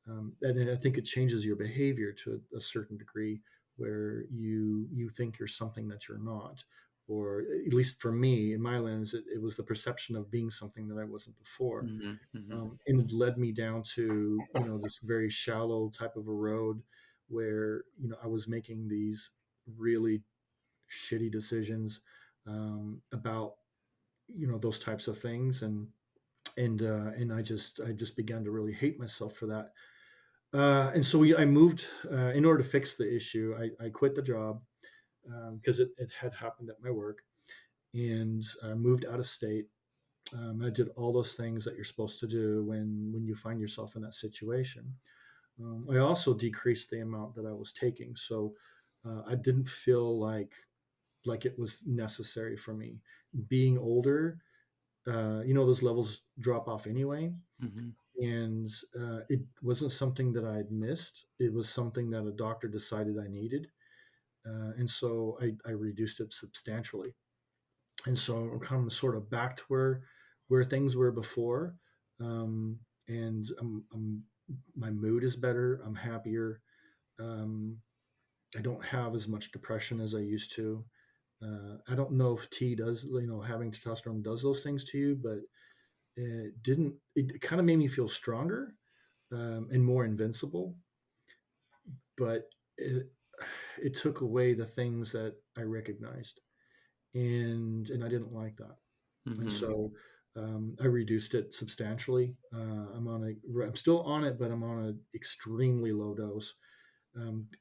And I think it changes your behavior to a certain degree, where you think you're something that you're not, or at least for me, in my lens, it was the perception of being something that I wasn't before. Hmm. Hmm. And it led me down to this very shallow type of a road where I was making these really shitty decisions about those types of things, and I just began to really hate myself for that. And so I moved in order to fix the issue. I quit the job because it had happened at my work, and moved out of state. I did all those things that you're supposed to do when you find yourself in that situation. I also decreased the amount that I was taking, so I didn't feel like it was necessary for me. Being older, those levels drop off anyway, Hmm. and it wasn't something that I had missed. It was something that a doctor decided I needed, and so I reduced it substantially. And so I'm kind of sort of back to where things were before, um, and my mood is better. I'm happier. Um, I don't have as much depression as I used to. I don't know if T does, having testosterone does those things to you, but it didn't. It kind of made me feel stronger and more invincible, but it took away the things that I recognized, and I didn't like that. And Hmm. so I reduced it substantially. I'm still on it, but I'm on an extremely low dose,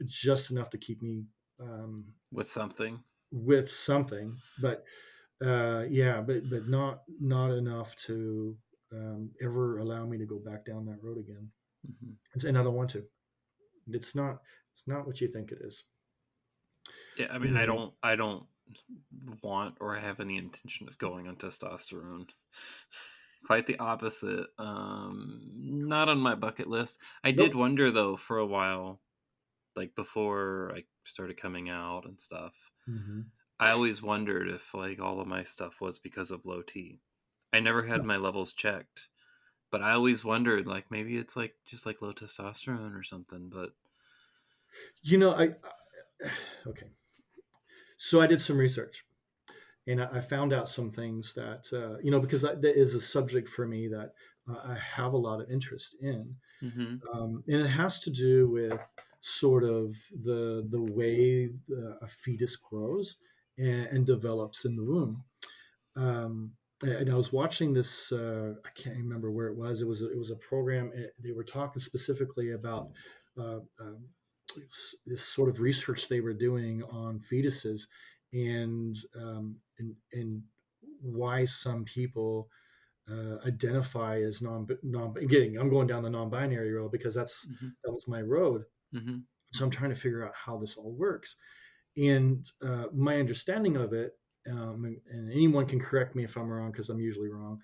just enough to keep me With something. with something. But yeah, but not enough to ever allow me to go back down that road again. Hmm. And I don't want to. It's not. It's not what you think it is. Yeah, I mean, Anyway, I don't want or have any intention of going on testosterone. Quite the opposite. Not on my bucket list. I did nope. wonder though for a while, like before I started coming out and stuff. Hmm. I always wondered if like all of my stuff was because of low T. I never had my levels checked, but I always wondered like maybe it's like just like low testosterone or something. But Okay. So I did some research, and I found out some things that because that is a subject for me that I have a lot of interest in, hmm. and it has to do with sort of the way a fetus grows and develops in the womb. Um, and I was watching this. I can't remember where it was. It was a program. They were talking specifically about uh, this sort of research they were doing on fetuses, and why some people identify as non. Again, I'm going down the non-binary road because Hmm. that was my road. Hmm. So I'm trying to figure out how this all works. And my understanding of it, and anyone can correct me if I'm wrong because I'm usually wrong,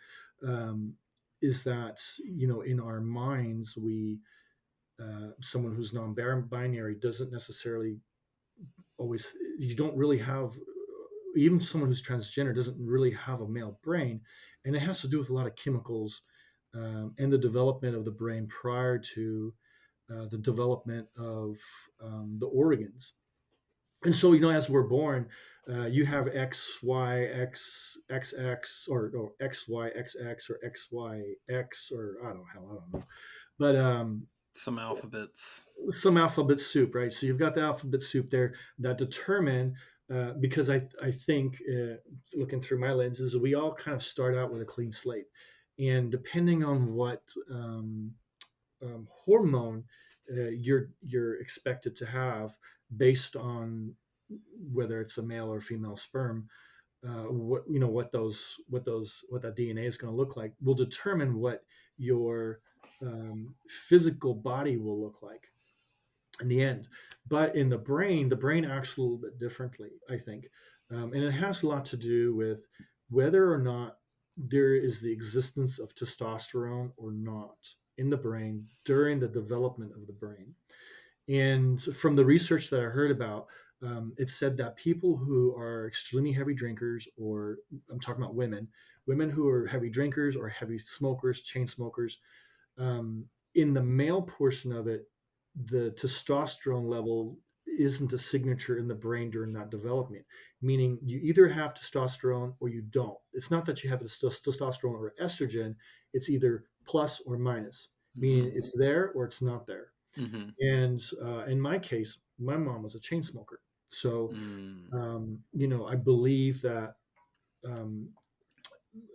um, is that in our minds someone who's non-binary doesn't necessarily always. You don't really have, even someone who's transgender doesn't really have a male brain, and it has to do with a lot of chemicals and the development of the brain prior to the development of the organs. And so as we're born, you have X Y X X X or X Y X X or X Y X, or I don't know, hell, I don't know, but Some alphabets. some alphabet soup, right? So you've got the alphabet soup there that determine, because I think, looking through my lenses, we all kind of start out with a clean slate, and depending on what hormone you're expected to have based on whether it's a male or female sperm. What you know what that DNA is going to look like will determine what your physical body will look like in the end. But in the brain acts a little bit differently, I think, and it has a lot to do with whether or not there is the existence of testosterone or not in the brain during the development of the brain. And from the research that I heard about, it said that people who are extremely heavy drinkers, or I'm talking about women who are heavy drinkers or heavy smokers, chain smokers, um, in the male portion of it, the testosterone level isn't a signature in the brain during that development, meaning you either have testosterone or you don't. It's not that you have testosterone or estrogen, it's either plus or minus, meaning Mm-hmm. it's there or it's not there. Mm-hmm. And in my case, my mom was a chain smoker. So, Mm. I believe that um,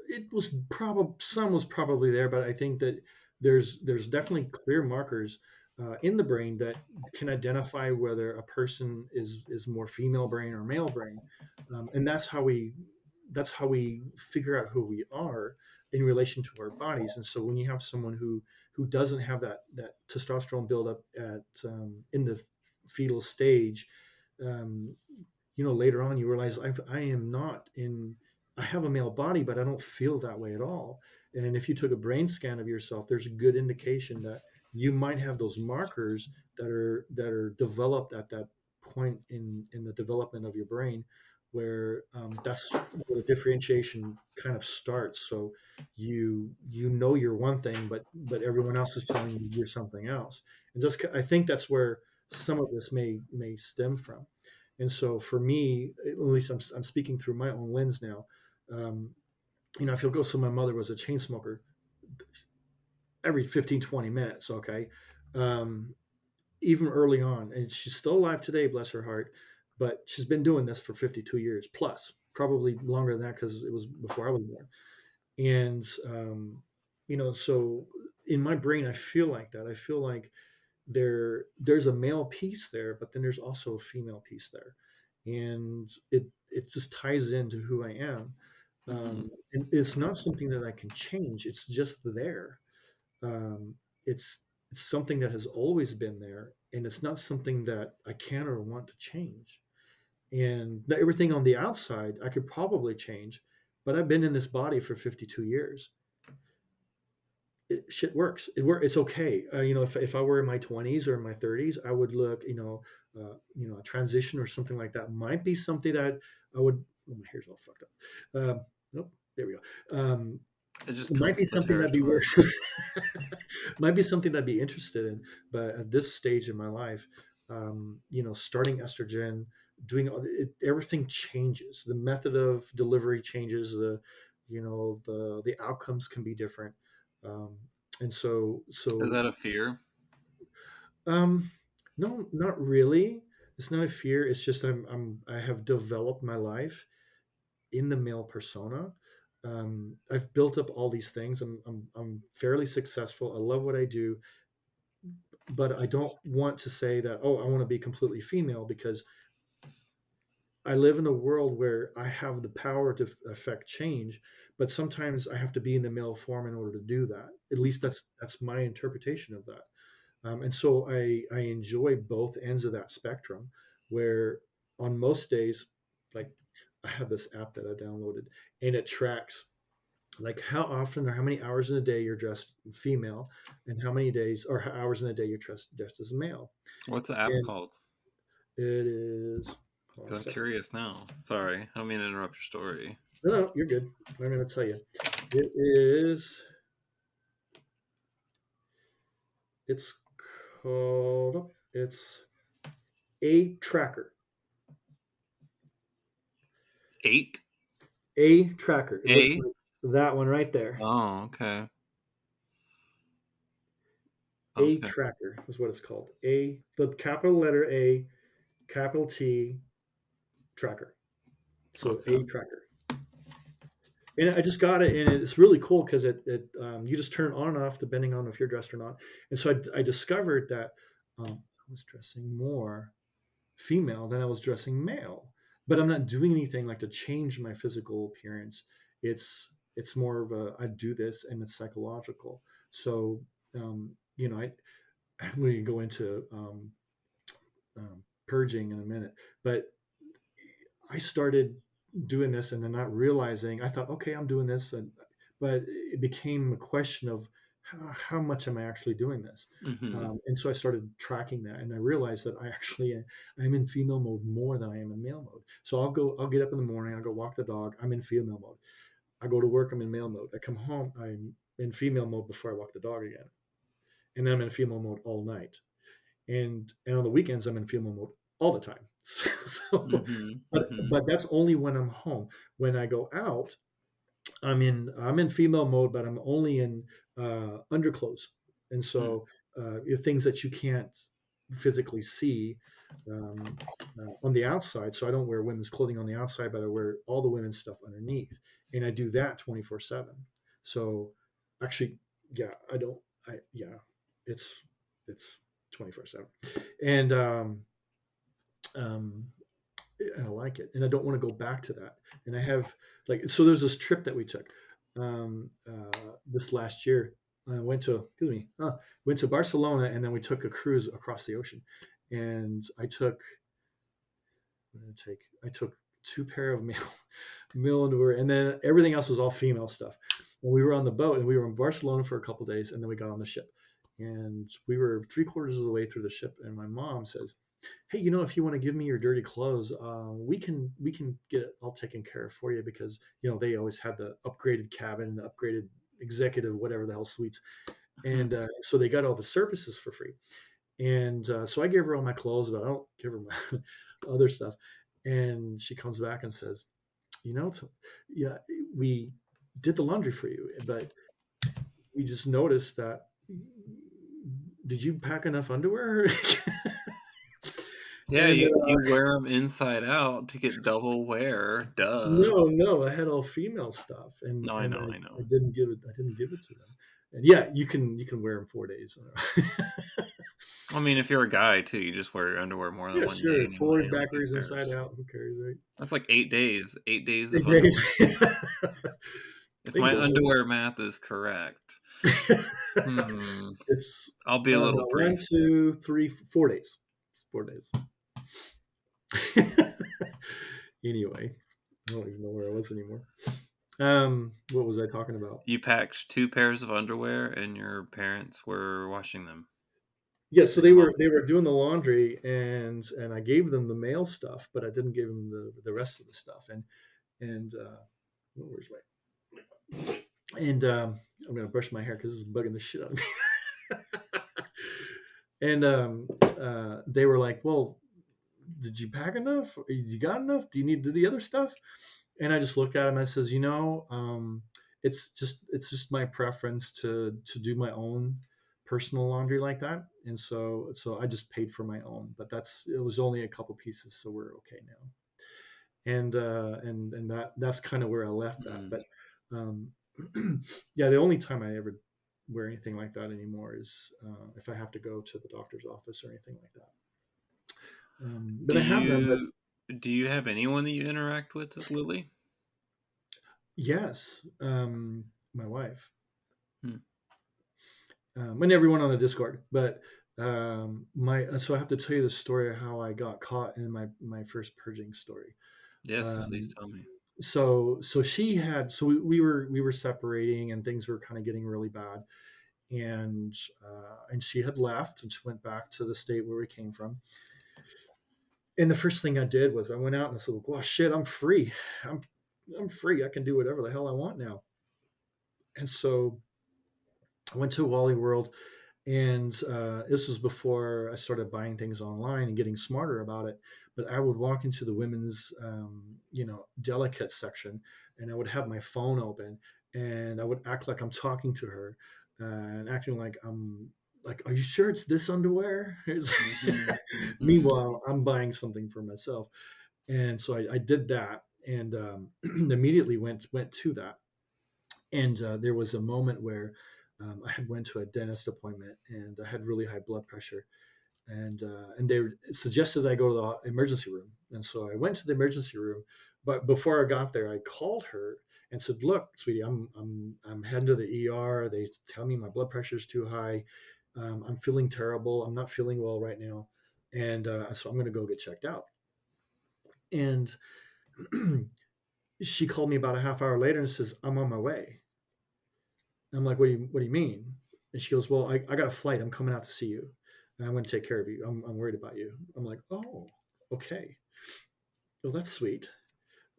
it was probably some was probably there, but I think that there's definitely clear markers in the brain that can identify whether a person is more female brain or male brain, and that's how we figure out who we are in relation to our bodies. And so when you have someone who doesn't have that testosterone buildup at in the fetal stage, um, later on you realize I am not in. I have a male body, but I don't feel that way at all. And if you took a brain scan of yourself, there's a good indication that you might have those markers that are developed at that point in the development of your brain, where that's where the differentiation kind of starts. So you know you're one thing, but everyone else is telling you you're something else. And just I think that's where some of this may stem from. And so for me, at least I'm speaking through my own lens now. Um, if you'll go, so my mother was a chain smoker every 15, 20 minutes. Okay. Um, Even early on, and she's still alive today, bless her heart, but she's been doing this for 52 years plus, probably longer than that because it was before I was born. And, so in my brain, I feel like that. I feel like there's a male piece there, but then there's also a female piece there, and it just ties into who I am. Mm-hmm. And it's not something that I can change. It's just there. Um, it's it's something that has always been there, and it's not something that I can or want to change. And everything on the outside I could probably change, but I've been in this body for 52 years. Shit works. It's okay. If I were in my 20s or in my 30s, I would look. A transition or something like that might be something that I would. Oh, my hair's all fucked up. Nope. There we go. It just It might be comes to the something that'd be territory. might be something I'd be interested in. But at this stage in my life, starting estrogen, doing everything changes. The method of delivery changes. The outcomes can be different. Um, and so Is so that a fear? um, no, not really. It's not a fear. It's just I have developed my life in the male persona. I've built up all these things. I'm fairly successful. I love what I do, but I don't want to say that, oh, I want to be completely female, because I live in a world where I have the power to affect change, but sometimes I have to be in the male form in order to do that. At least that's my interpretation of that. And so I enjoy both ends of that spectrum, where on most days, like, I have this app that I downloaded, and it tracks like how often or how many hours in a day you're dressed female, and how many days or hours in a day you're dressed as a male. What's the app And called? it is, hold on a 'Cause I'm second. curious now. Sorry, I don't mean to interrupt your story. No, no, you're good. I'm going to tell you. It is, it's called, it's a tracker. Eight? A tracker. It looks A? like that one right there. Oh, okay. A Okay. tracker is what it's called. The capital letter A, capital T, tracker. So Okay. a tracker. And I just got it, and it's really cool because you just turn it on and off depending on if you're dressed or not. And so I discovered that I was dressing more female than I was dressing male, but I'm not doing anything like to change my physical appearance. It's more of a I do this, and it's psychological. So I we can go into purging in a minute, but I started doing this and then not realizing. I thought, okay, I'm doing this, but it became a question of how much am I actually doing this? Hmm. And so I started tracking that, and I realized that I'm in female mode more than I am in male mode. So I'll get up in the morning, I'll go walk the dog, I'm in female mode. I go to work, I'm in male mode. I come home, I'm in female mode before I walk the dog again, and then I'm in female mode all night. And on the weekends I'm in female mode all the time. So Hmm. but Hmm. that's only when I'm home. When I go out, I'm in female mode, but I'm only in underclothes, and so things that you can't physically see um, on the outside. So I don't wear women's clothing on the outside, but I wear all the women's stuff underneath, and I do that 24/7. So actually, yeah, I don't. I yeah, it's it's 24/7, and um, I like it, and I don't want to go back to that. And I have so there's this trip that we took this last year. I went to went to Barcelona, and then we took a cruise across the ocean. And I took two pair of male underwear, and then everything else was all female stuff. And we were on the boat, and we were in Barcelona for a couple of days, and then we got on the ship, and we were 3/4 of the way through the ship, and my mom says, hey, if you want to give me your dirty clothes, we can get it all taken care of for you, because they always had the upgraded cabin, the upgraded executive, whatever the hell suites, Hmm. and so they got all the services for free. And so I gave her all my clothes, but I don't give her my other stuff. And she comes back and says, yeah, we did the laundry for you, but we just noticed that. Did you pack enough underwear? Yeah, and you wear them inside out to get double wear. Duh. No, I had all female stuff, and No, I and know, I I know. didn't give it to them. And yeah, you can wear them 4 days. I mean, if you're a guy too, you just wear your underwear more than Yeah, one day sure. anyway. Forward, Like, who backwards, inside cares? out. Who cares, right? That's like 8 days. 8 days of 8 days. underwear. If They can my go underwear math is correct, over. hmm, It's I'll be a little no, one, brief. 2, 3, 4 days. 4 days. Anyway, I don't even know where I was anymore. What was I talking about? You packed 2 pairs of underwear and your parents were washing them, Yeah, so or your mom. they were doing the laundry, and I gave them the male stuff, but I didn't give them the rest of the stuff. And where's my and I'm gonna brush my hair because this is bugging the shit out of me. And they were like, "Well, did you pack enough? You got enough? Do you need to do the other stuff?" And I just looked at him. I says, it's just my preference to do my own personal laundry like that, and so I just paid for my own. But it was only a couple pieces, so we're okay now. And that's kind of where I left that. Mm. But um, yeah, the only time I ever wear anything like that anymore is if I have to go to the doctor's office or anything like that. But Do I have them. But you have anyone that you interact with as Lily? yes, my wife. Hmm. And everyone on the Discord. But my so I have to tell you the story of how I got caught in my first purging story. Yes, please Um, tell me. so we were separating, and things were kind of getting really bad, and she had left, and she went back to the state where we came from. And the first thing I did was I went out and I said, "Well, shit, I'm free. I'm I'm free. I can do whatever the hell I want now." And so I went to Wally World. And this was before I started buying things online and getting smarter about it. But I would walk into the women's, delicate section, and I would have my phone open, and I would act like I'm talking to her, and acting like I'm like, "Are you sure it's this underwear?" Mhm, mhm. Meanwhile, I'm buying something for myself, and so I did that, and immediately went to that. And there was a moment where I had went to a dentist appointment and I had really high blood pressure, and they suggested I go to the emergency room, and so I went to the emergency room. But before I got there, I called her and said, "Look, sweetie, I'm heading to the ER. They tell me my blood pressure is too high. I'm feeling terrible. I'm not feeling well right now, and so I'm going to go get checked out." And she called me about a half hour later and says, "I'm on my way." I'm like, what do you mean?" And she goes, "Well, I got a flight. I'm coming out to see you. And I'm going to take care of you. I'm worried about you." I'm like, "Oh, okay. Well, that's sweet.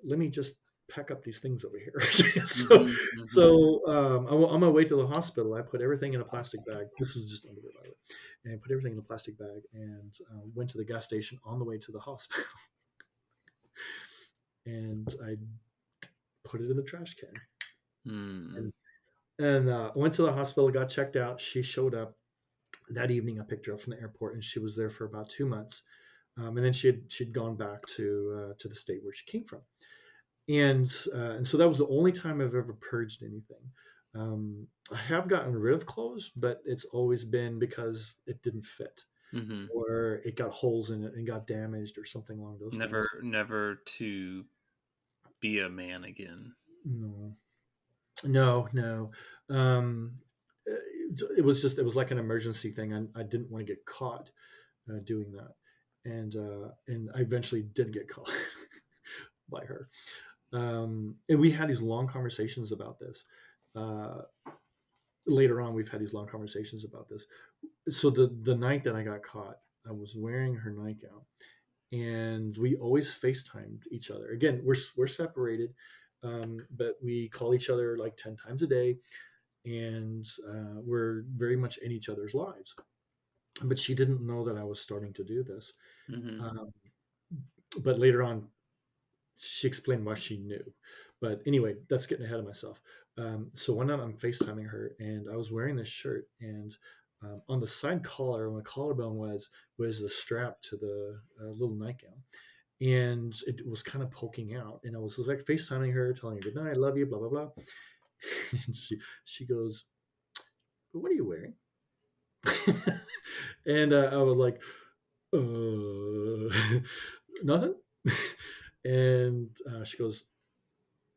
Let me just pack up these things over here." so, Mhm, mhm. on my way to the hospital, I put everything in a plastic bag. This was just underwear, by the way. And I put everything in a plastic bag and went to the gas station on the way to the hospital. And I put it in the trash can. Mm. And went to the hospital, got checked out. She showed up that evening. I picked her up from the airport, and she was there for about 2 months. And then she'd gone back to the state where she came from, and so that was the only time I've ever purged anything. I have gotten rid of clothes, but it's always been because it didn't fit, Mhm. or it got holes in it and got damaged, or something along those lines. Never to be a man again. No, no, no. Um, it was like an emergency thing. I didn't want to get caught doing that, and I eventually did get caught by her. And we had these long conversations about this. Uh, Later on, we've had these long conversations about this. So the night that I got caught, I was wearing her nightgown, and we always FaceTimed each other. Again, we're separated, but we call each other like 10 times a day, and we're very much in each other's lives. But she didn't know that I was starting to do this. Mhm. Um, but later on, she explained why she knew. But anyway, that's getting ahead of myself. So one night I'm FaceTiming her, and I was wearing this shirt, and on the side collar, on the collarbone was the strap to the little nightgown, and it was kind of poking out. And I was just like FaceTiming her, telling her good night, I love you, blah blah blah. And she goes, "What are you wearing?" And I was like, nothing. And she goes,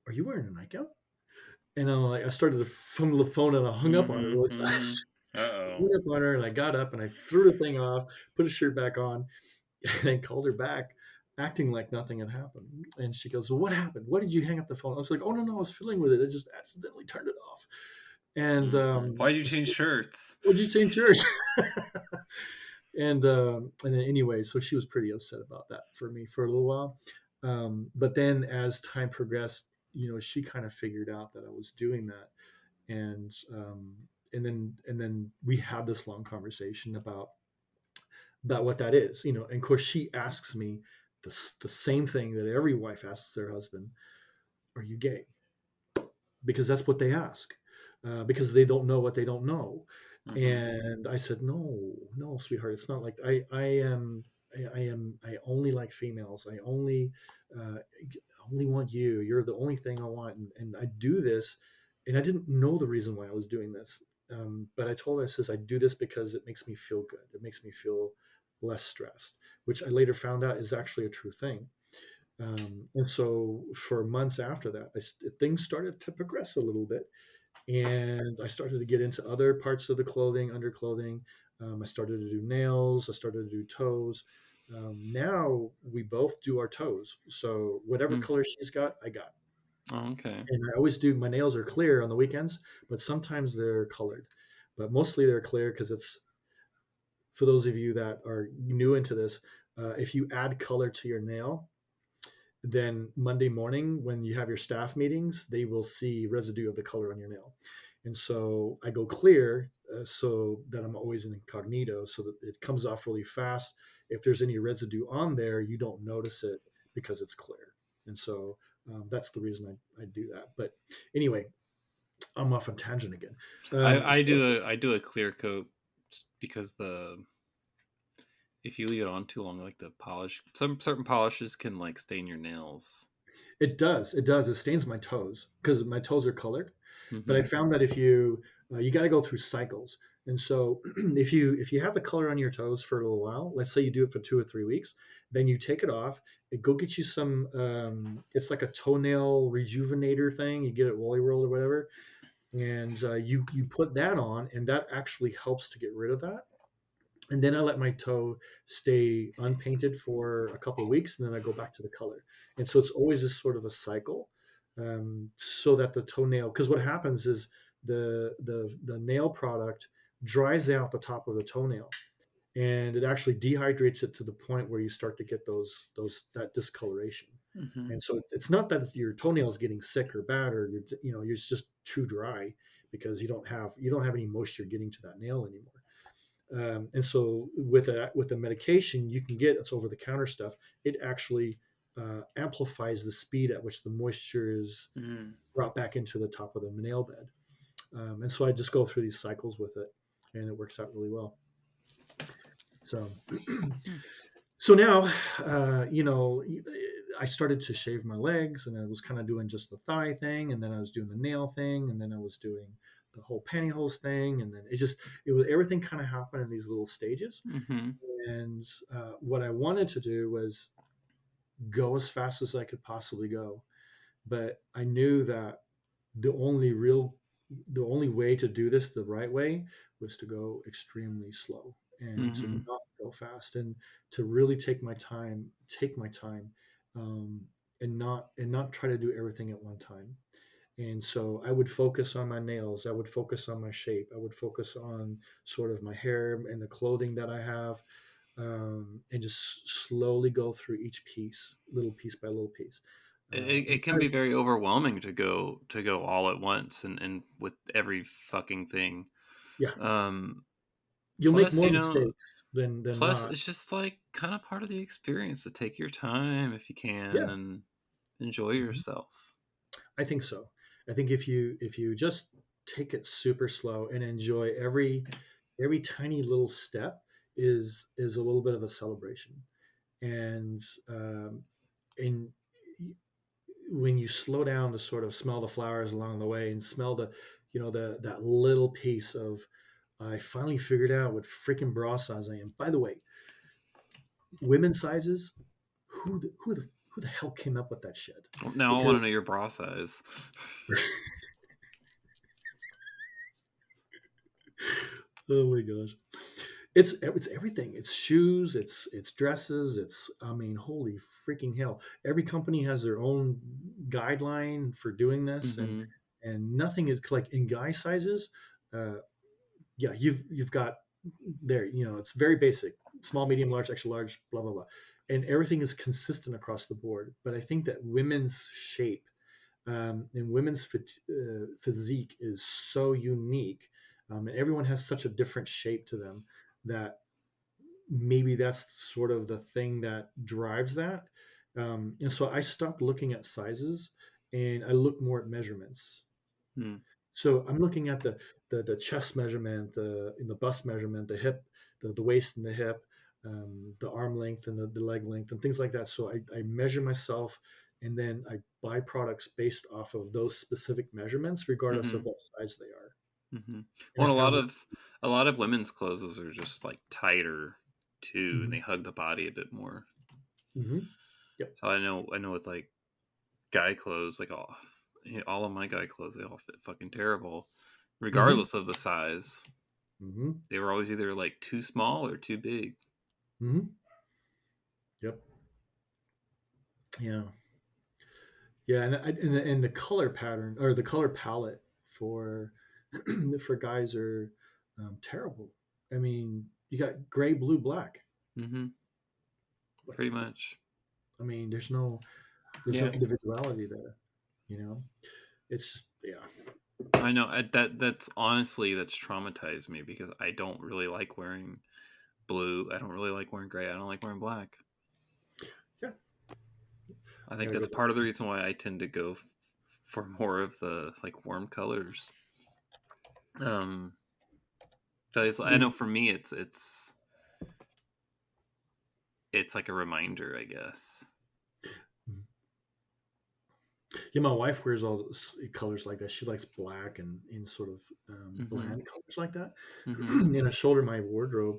"Are you wearing a nightgown?" And I'm like, I started to fumble the phone and I hung up on her Mhm, really mhm. fast. I Uh-oh. hung up on her and I got up and I threw the thing off, put the shirt back on, and called her back, acting like nothing had happened. And she goes, "Well, what happened? What did you hang up the phone?" I was like, "Oh, no, no, I was fiddling with it. I just accidentally turned it off." And Mhm. Why'd you she change goes, shirts? "What did you change yours?" And then anyway, so she was pretty upset about that for me for a little while. But then as time progressed, she kind of figured out that I was doing that, and then we had this long conversation about what that is. And of course she asks me the same thing that every wife asks their husband: "Are you gay?" Because that's what they ask, because they don't know what they don't know. Mhm. And I said, "No, no, sweetheart, it's not like I only like females. Uh, I only want you. You're the only thing I want, and I do this." And I didn't know the reason why I was doing this, but I told her, I says, "I do this because it makes me feel good. It makes me feel less stressed," which I later found out is actually a true thing. And so for months after that, things started to progress a little bit, and I started to get into other parts of the clothing, underclothing. I started to do nails. I started to do toes. Now we both do our toes. So whatever Mm. color she's got, I got. Oh, okay. And I always do. My nails are clear on the weekends, but sometimes they're colored. But mostly they're clear because it's for those of you that are new into this. If you add color to your nail, then Monday morning when you have your staff meetings, they will see residue of the color on your nail. And so I go clear, so that I'm always in incognito, so that it comes off really fast. If there's any residue on there, you don't notice it because it's clear. And so that's the reason I do that. But anyway, I'm off on tangent again. I So do a clear coat because the if you leave it on too long, like the polish, some certain polishes can like stain your nails. it does. It stains my toes because my toes are colored. But I Mhm. found that if you got to go through cycles. And so if you have the color on your toes for a little while, let's say you do it for 2 or 3 weeks, then you take it off and go get you some. It's like a toenail rejuvenator thing. You get it at Wally World or whatever, and you put that on, and that actually helps to get rid of that. And then I let my toe stay unpainted for a couple of weeks, and then I go back to the color. And so it's always this sort of a cycle, so that the toenail. Because what happens is the nail product dries out the top of the toenail, and it actually dehydrates it to the point where you start to get those that discoloration. Mhm. And so it's not that your toenail is getting sick or bad, or you're just too dry because you don't have any moisture getting to that nail anymore. And so with a medication you can get, it's over the counter stuff. It actually amplifies the speed at which the moisture is Mhm. brought back into the top of the nail bed. And so I just go through these cycles with it, and it works out really well. So, Mm. so now, I started to shave my legs, and I was kind of doing just the thigh thing, and then I was doing the nail thing, and then I was doing the whole pantyhose thing, and then it was everything kind of happened in these little stages. Mhm. And what I wanted to do was go as fast as I could possibly go, but I knew that the only real the only way to do this the right way was to go extremely slow and to Mhm. not go fast, and to really take my time, um, and not try to do everything at one time. And so I would focus on my nails, I would focus on my shape, I would focus on sort of my hair and the clothing that I have, and just slowly go through each piece, little piece by little piece. It can be very overwhelming to go all at once and with every fucking thing. Yeah, Um, you'll make plus, more mistakes than plus not. it's just like kind of part of the experience to take your time if you can Yeah, and enjoy mhm. yourself. I think so. I think if you just take it super slow and enjoy every tiny little step is a little bit of a celebration. And um, and when you slow down to sort of smell the flowers along the way and smell that little piece of, I finally figured out what freaking bra size I am. By the way, women's sizes, who the hell came up with that shit? Now I want to know Because your bra size. oh my gosh, it's everything. It's shoes, it's dresses, it's, I mean, holy freaking hell. Every company has their own guideline for doing this, and Mhm. nothing is like in guy sizes. Uh, yeah, you've got there. It's very basic: small, medium, large, extra large, blah blah blah, and everything is consistent across the board. But I think that women's shape, and women's physique is so unique, and everyone has such a different shape to them, that maybe that's sort of the thing that drives that. And so I stopped looking at sizes, and I look more at measurements. Mm. So I'm looking at the chest measurement, the bust measurement, the hip, the waist and the hip, the arm length and the leg length and things like that. So I measure myself, and then I buy products based off of those specific measurements, regardless of Mhm. what size they are. Mhm. And I Well, found that. a lot of women's clothes are just like tighter too, and Mhm, they hug the body a bit more. mhm, yep. So I know with like guy clothes, like all of my guy clothes, they all fit fucking terrible, Mhm, regardless of the size. mhm, They were always either like too small or too big. mhm, yep. Yeah, yeah, and the color pattern, or the color palette for for guys are, terrible. I mean, you got gray, blue, black. Hmm. What's Pretty much. I mean, there's no Yeah, individuality there. You know, it's yeah. I know. That's traumatized me because I don't really like wearing blue. I don't really like wearing gray. I don't like wearing black. Yeah, I I think gotta go that's back. part of the reason why I tend to go for more of the like warm colors. Um, so I Yeah, know for me, it's like a reminder, I guess. Yeah, my wife wears all those colors like that. She likes black and in sort of Mm-hmm. bland colors like that. Mm-hmm. And I showed her my wardrobe,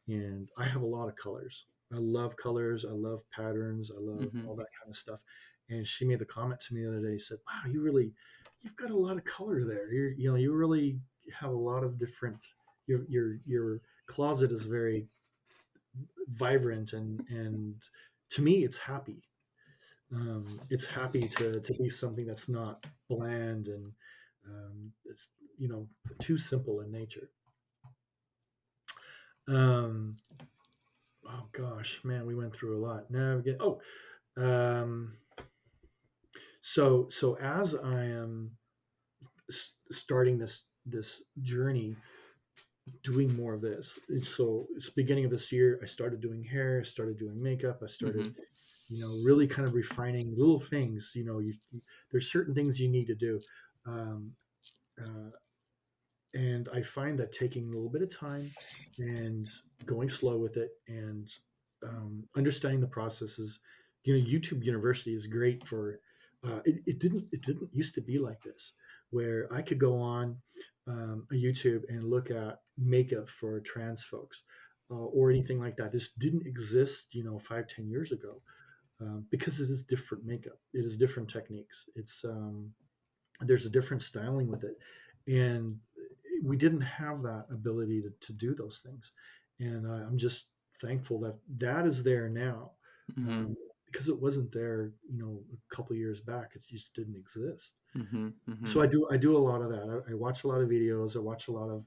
and I have a lot of colors. I love colors. I love patterns. I love Mm-hmm. all that kind of stuff. And she made the comment to me the other day. Said, "Wow, you've got a lot of color there. You really have a lot of different. Your closet is very vibrant, and to me, it's happy. It's happy to be something that's not bland and it's too simple in nature." Um, oh gosh, man, we went through a lot. Now we get um, so as I am starting this journey, doing more of this. So it's beginning of this year, I started doing hair, I started doing makeup, I started Mm-hmm. really kind of refining little things. There's certain things you need to do. Um, uh, and I find that taking a little bit of time and going slow with it and understanding the processes. YouTube University is great for. It didn't used to be like this, where I could go on a YouTube and look at makeup for trans folks or anything like that. This didn't exist, 5-10 years ago, because it is different makeup. It is different techniques. There's a different styling with it, and we didn't have that ability to do those things. And I'm just thankful that that is there now, Mm-hmm. because it wasn't there a couple of years back. It just didn't exist. Mm-hmm. Mm-hmm. So I do a lot of that. I watch a lot of videos. I watch a lot of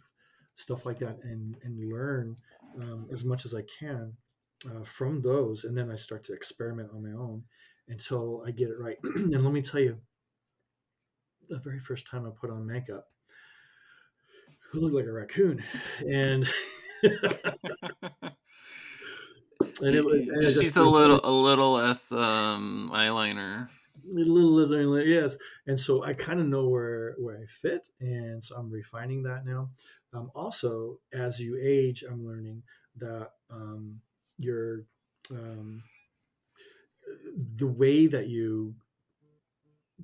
stuff like that, and learn as much as I can from those, and then I start to experiment on my own until I get it right. And let me tell you, the very first time I put on makeup, I looked like a raccoon, and and it Just just use a little less eyeliner. a little lizard, yes. And so I kind of know where I fit, and so I'm refining that now. Also, as you age, I'm learning that your um, the way that you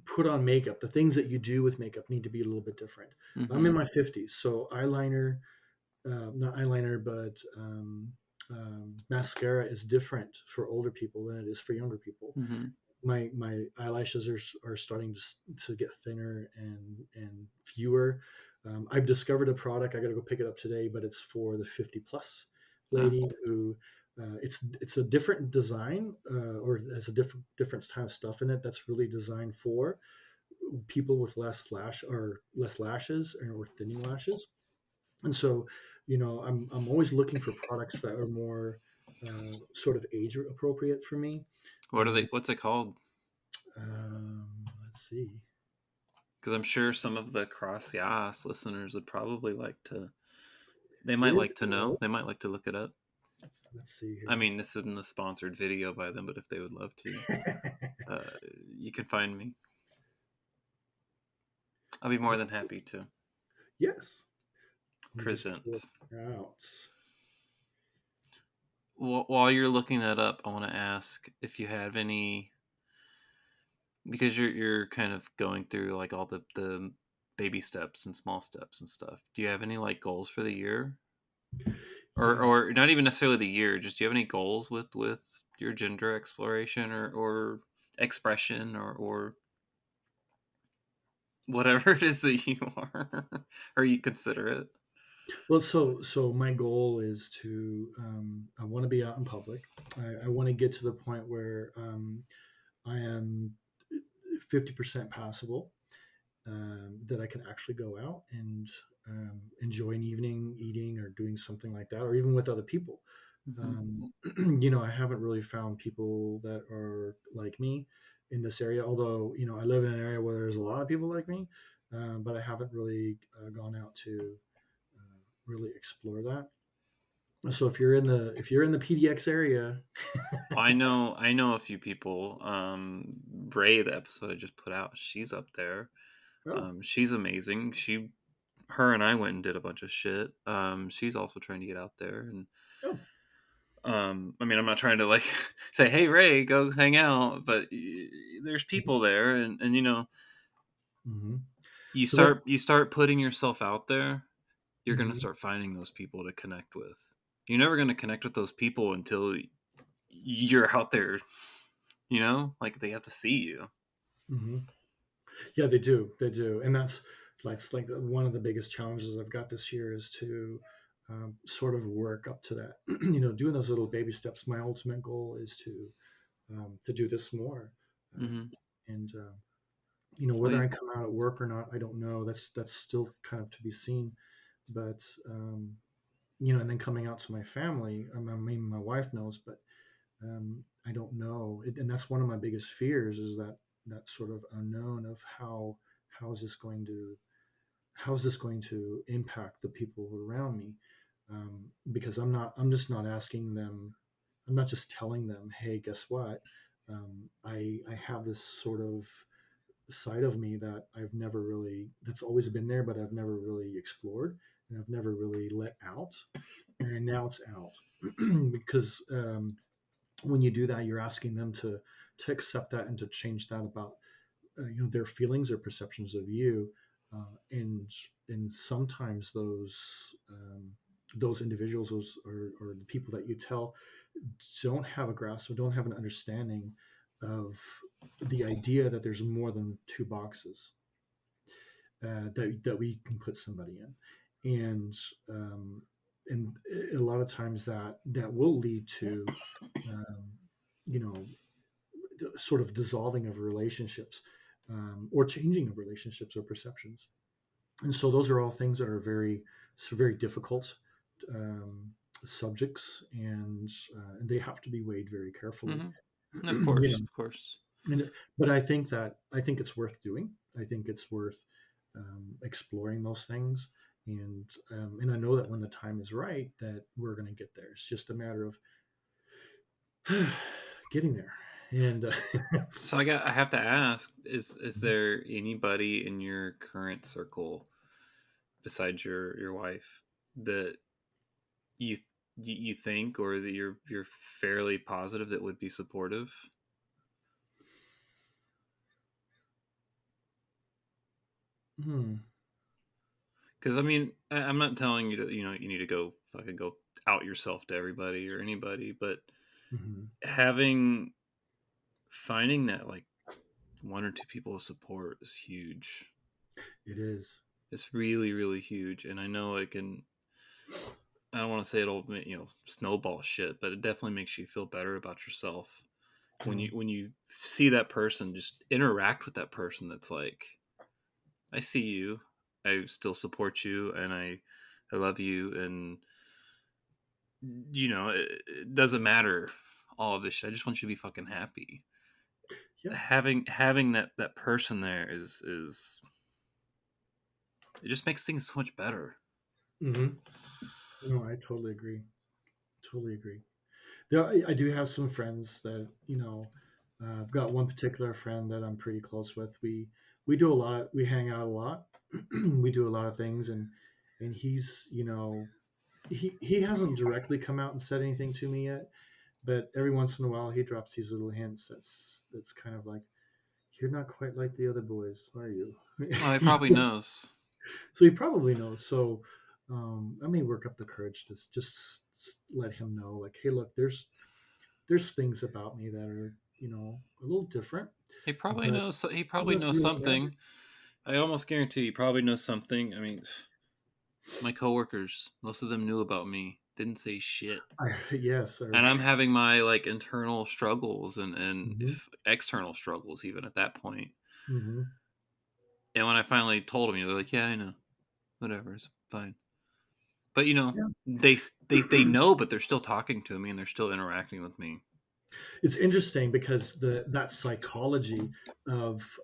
put on makeup, the things that you do with makeup need to be a little bit different. I'm in Mm-hmm. my 50s, so eyeliner, not eyeliner, but mascara is different for older people than it is for younger people. Mm-hmm. My eyelashes are starting to get thinner and fewer. I've discovered a product. I got to go pick it up today, but it's for the 50 plus Ah. lady who it's a different design, or has a different kind of stuff in it that's really designed for people with less lashes or thinning lashes. And so, I'm always looking for products that are more sort of age appropriate for me. What are they? And What's it called? let's see. Because I'm sure some of the Cross-YAAS listeners would probably like to. They It might is like to know. They might like to look it up. let's see I here. mean, this isn't a sponsored video by them, but if they would love to, uh, you can find me. I'll be more than Let's see. happy to Yes. Let me just pull present. it out. While you're looking that up, I want to ask if you have any, because you're kind of going through like all the baby steps and small steps and stuff. Do you have any like goals for the year, Yes. or not even necessarily the year? Just do you have any goals with your gender exploration or expression or whatever it is that you are or you consider it? Well, so my goal is to I want to be out in public. I want to get to the point where I am 50% passable, that I can actually go out and enjoy an evening eating or doing something like that, or even with other people. Mm-hmm. Um, I haven't really found people that are like me in this area, although, I live in an area where there's a lot of people like me, but I haven't really gone out to really explore that. So if you're in the PDX area, I know a few people. Ray, the episode I just put out, she's up there. oh, She's amazing. Her and I went and did a bunch of shit. She's also trying to get out there, and oh, I mean, I'm not trying to like say, "Hey, Ray, go hang out," but there's people there, and Hmm. you So that's. start putting yourself out there. You're gonna Mhm. start finding those people to connect with. You're never gonna connect with those people until you're out there. Like they have to see you. Hmm. Yeah, they do. They do, and that's like one of the biggest challenges I've got this year is to sort of work up to that. Doing those little baby steps. My ultimate goal is to do this more, Hmm. and Well, whether I come out at work or not, I don't know. That's still kind of to be seen. But and then coming out to my family. I mean, my wife knows, but I don't know, and that's one of my biggest fears is that sort of unknown of how is this going to how is this going to impact the people around me, because I'm just not asking them. I'm not just telling them, hey, guess what, I have this sort of side of me that that's always been there, but I've never really explored and I've never really let out, and now it's out. Because when you do that, you're asking them to accept that and to change that about their feelings or perceptions of you, and sometimes those individuals, or the people that you tell, don't have a grasp or don't have an understanding of the idea that there's more than two boxes that we can put somebody in, um, and a lot of times that will lead to um, you know sort of dissolving of relationships, or changing of relationships or perceptions. And so those are all things that are very difficult um, subjects, and they have to be weighed very carefully. hmm of you course, know, of course. but I think it's worth doing. I think it's worth exploring those things, and I know that when the time is right, that we're going to get there. It's just a matter of getting there. And So I have to ask: is there anybody in your current circle besides your wife that you you think, or that you're fairly positive that would be supportive? hmm, Because I mean, I'm not telling you to you need to go fucking go out yourself to everybody or anybody, but mhm, having finding that like one or two people of support is huge. it is. It's really really huge, and I know it can. I don't want to say it'll snowball shit, but it definitely makes you feel better about yourself when Yeah. you see that person, just interact with that person. That's like, I see you, I still support you, and I love you, and it doesn't matter all of this shit. I just want you to be fucking happy. Yeah. Having that person there is it just makes things so much better. Hmm. No, I totally agree. Totally agree. I do have some friends that I've got one particular friend that I'm pretty close with. We do a lot. We hang out a lot. We do a lot of things, and he's he hasn't directly come out and said anything to me yet, but every once in a while he drops these little hints. That's kind of like, you're not quite like the other boys, are you? Oh, he probably knows. So he probably knows. So I may work up the courage to just let him know, like, hey, look, there's things about me that are a little different, He probably but knows. He it probably doesn't knows really matter. something. I almost guarantee he probably knows something. I mean, my coworkers, most of them knew about me. Didn't say shit. Yes, And or I'm having my like internal struggles and hmm, external struggles even at that point. hmm, And when I finally told them, they're like, "Yeah, I know. Whatever, it's fine." But yeah. they know, but they're still talking to me and they're still interacting with me. It's interesting because that psychology of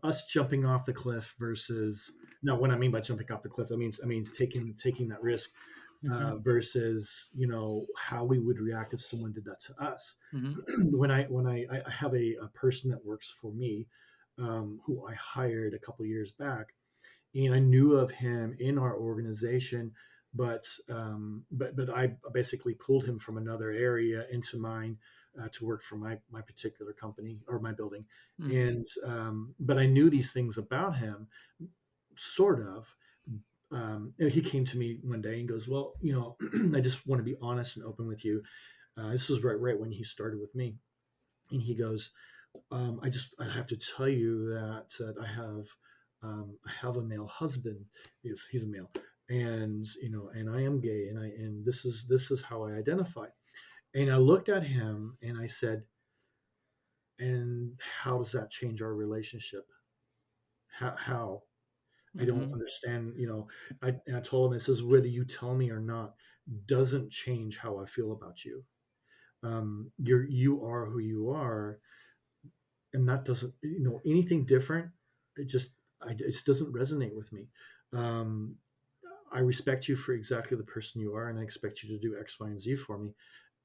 us jumping off the cliff versus, now what I mean by jumping off the cliff, I means taking that risk, Hmm. versus how we would react if someone did that to us. Hmm. When I have a person that works for me, who I hired a couple years back, and I knew of him in our organization, but I basically pulled him from another area into mine to work for my particular company or my building, Mm. and but I knew these things about him, sort of. And he came to me one day and goes, "Well, I just want to be honest and open with you." This was right when he started with me, and he goes, I have to tell you that I have a male husband. He's a male, and and I am gay, and this is how I identify." And I looked at him and I said, "And how does that change our relationship? How? I don't Mm-hmm. understand." I told him, "This is whether you tell me or not doesn't change how I feel about you. You are who you are, and that doesn't anything different. It just doesn't resonate with me. um, I respect you for exactly the person you are, and I expect you to do X, Y, and Z for me,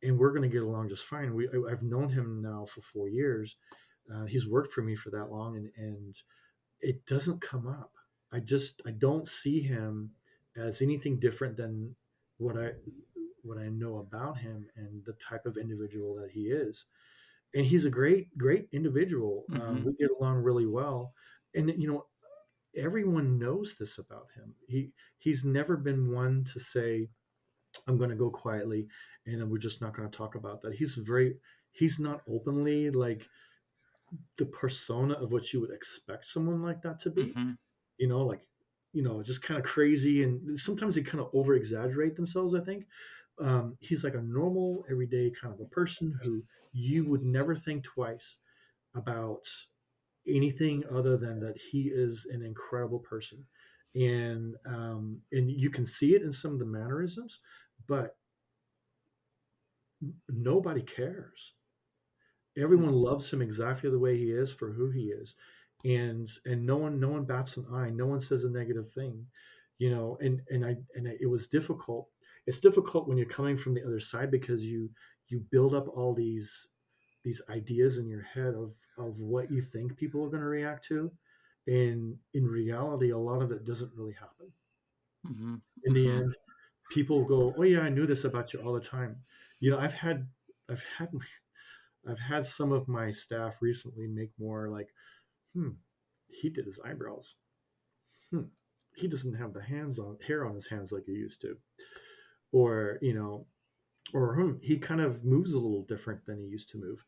and we're going to get along just fine. I've known him now for 4 years. He's worked for me for that long, and it doesn't come up. I don't see him as anything different than what I what I know about him and the type of individual that he is. And he's a great individual. Mm-hmm. We get along really well, and everyone knows this about him. He's never been one to say, "I'm going to go quietly, and we're just not going to talk about that." He's not openly like the persona of what you would expect someone like that to be. Mm-hmm. Like just kind of crazy, and sometimes they kind of over exaggerate themselves, I think. He's like a normal everyday kind of a person who you would never think twice about anything other than that he is an incredible person, and you can see it in some of the mannerisms, but nobody cares. Everyone loves him exactly the way he is for who he is, and no one bats an eye. No one says a negative thing, it was difficult. It's difficult when you're coming from the other side, because you build up all these ideas in your head of what you think people are going to react to, and in reality a lot of it doesn't really happen. Mm-hmm. In the Mm-hmm. end, people go, "Oh yeah, I knew this about you all the time." I've had I've had some of my staff recently make more like, "Hmm, he did his eyebrows. Hmm, he doesn't have the hands on hair on his hands like he used to," or he kind of moves a little different than he used to move.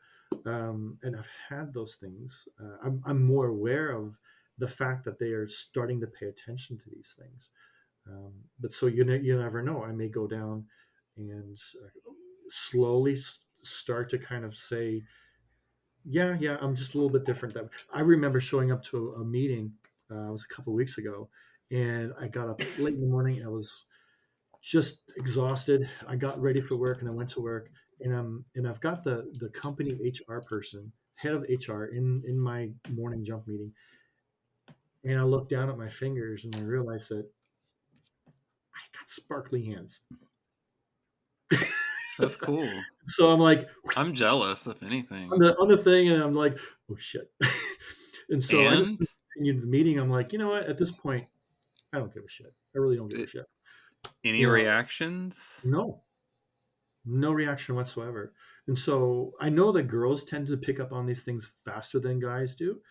And I've had those things. I'm more aware of the fact that they are starting to pay attention to these things. But so you never know. I may go down and slowly start to kind of say, "Yeah, yeah, I'm just a little bit different." That I remember showing up to a meeting. It was a couple of weeks ago, and I got up late in the morning. I was just exhausted. I got ready for work, and I went to work, and I've got the company HR person, head of HR, in my morning jump meeting, and I looked down at my fingers and I realized that I got sparkly hands. That's cool. So I'm like I'm jealous, if on anything. the thing, and I'm like, "Oh shit!" And so I just And continued the meeting. I'm like, you know what? At this point, I don't give a shit. I really don't give a it, shit. any You know, reactions? no, no reaction whatsoever. And so I know that girls tend to pick up on these things faster than guys do,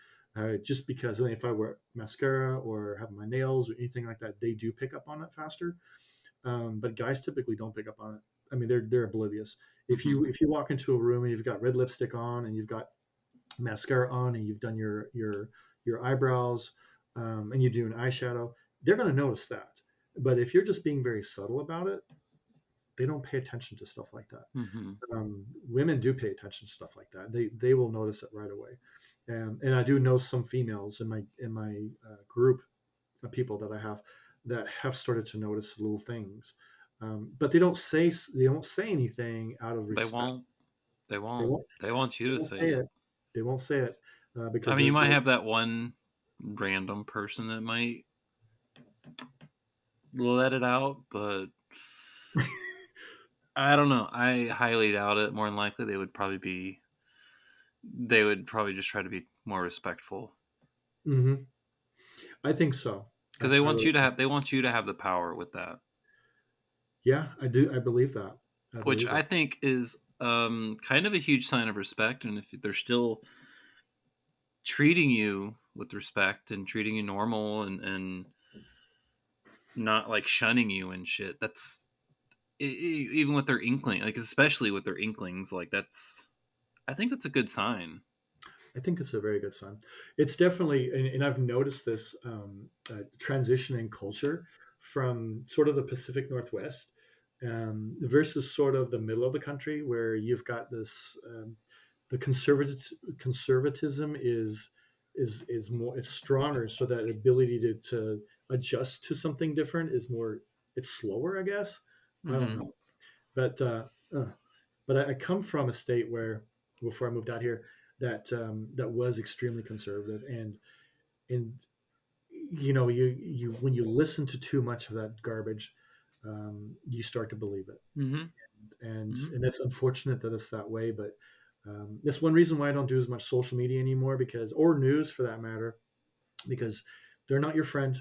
just because if I wear mascara or have my nails or anything like that, they do pick up on it faster. But guys typically don't pick up on it. I mean, they're oblivious. Mm-hmm. If you walk into a room and you've got red lipstick on and you've got mascara on and you've done your eyebrows, and you do an eyeshadow, they're going to notice that. But if you're just being very subtle about it, they don't pay attention to stuff like that. Mm-hmm. Women do pay attention to stuff like that. They will notice it right away. And I do know some females in my group of people that have started to notice little things, but they don't say anything out of They respect. won't. They They won't. won't They want you they to won't say say it. it. They won't say it I because mean, you might they're have that one random person that might let it out, but I don't know. I highly doubt it. More than likely, they would probably be. They would probably just try to be more respectful Mhm. I think so. because they I want really you to think. have. They want you to have the power with that. Yeah, I do. I believe that. I which believe I that. think is kind of a huge sign of respect. And if they're still treating you with respect and treating you normal and not like shunning you and shit, that's even with their inkling, like especially with their inklings, like that's I think that's a good sign. I think it's a very good sign. It's definitely, and I've noticed this transition in culture from sort of the Pacific Northwest versus sort of the middle of the country, where you've got this the conservatism is more, it's stronger, so that ability to adjust to something different is more, it's slower, I guess. I don't Mm-hmm. know, but uh, but I come from a state where, before I moved out here, that was extremely conservative, and you when you listen to too much of that garbage, you start to believe it, Mm-hmm. and it's unfortunate that it's that way, but that's one reason why I don't do as much social media anymore, because, or news for that matter, because they're not your friend.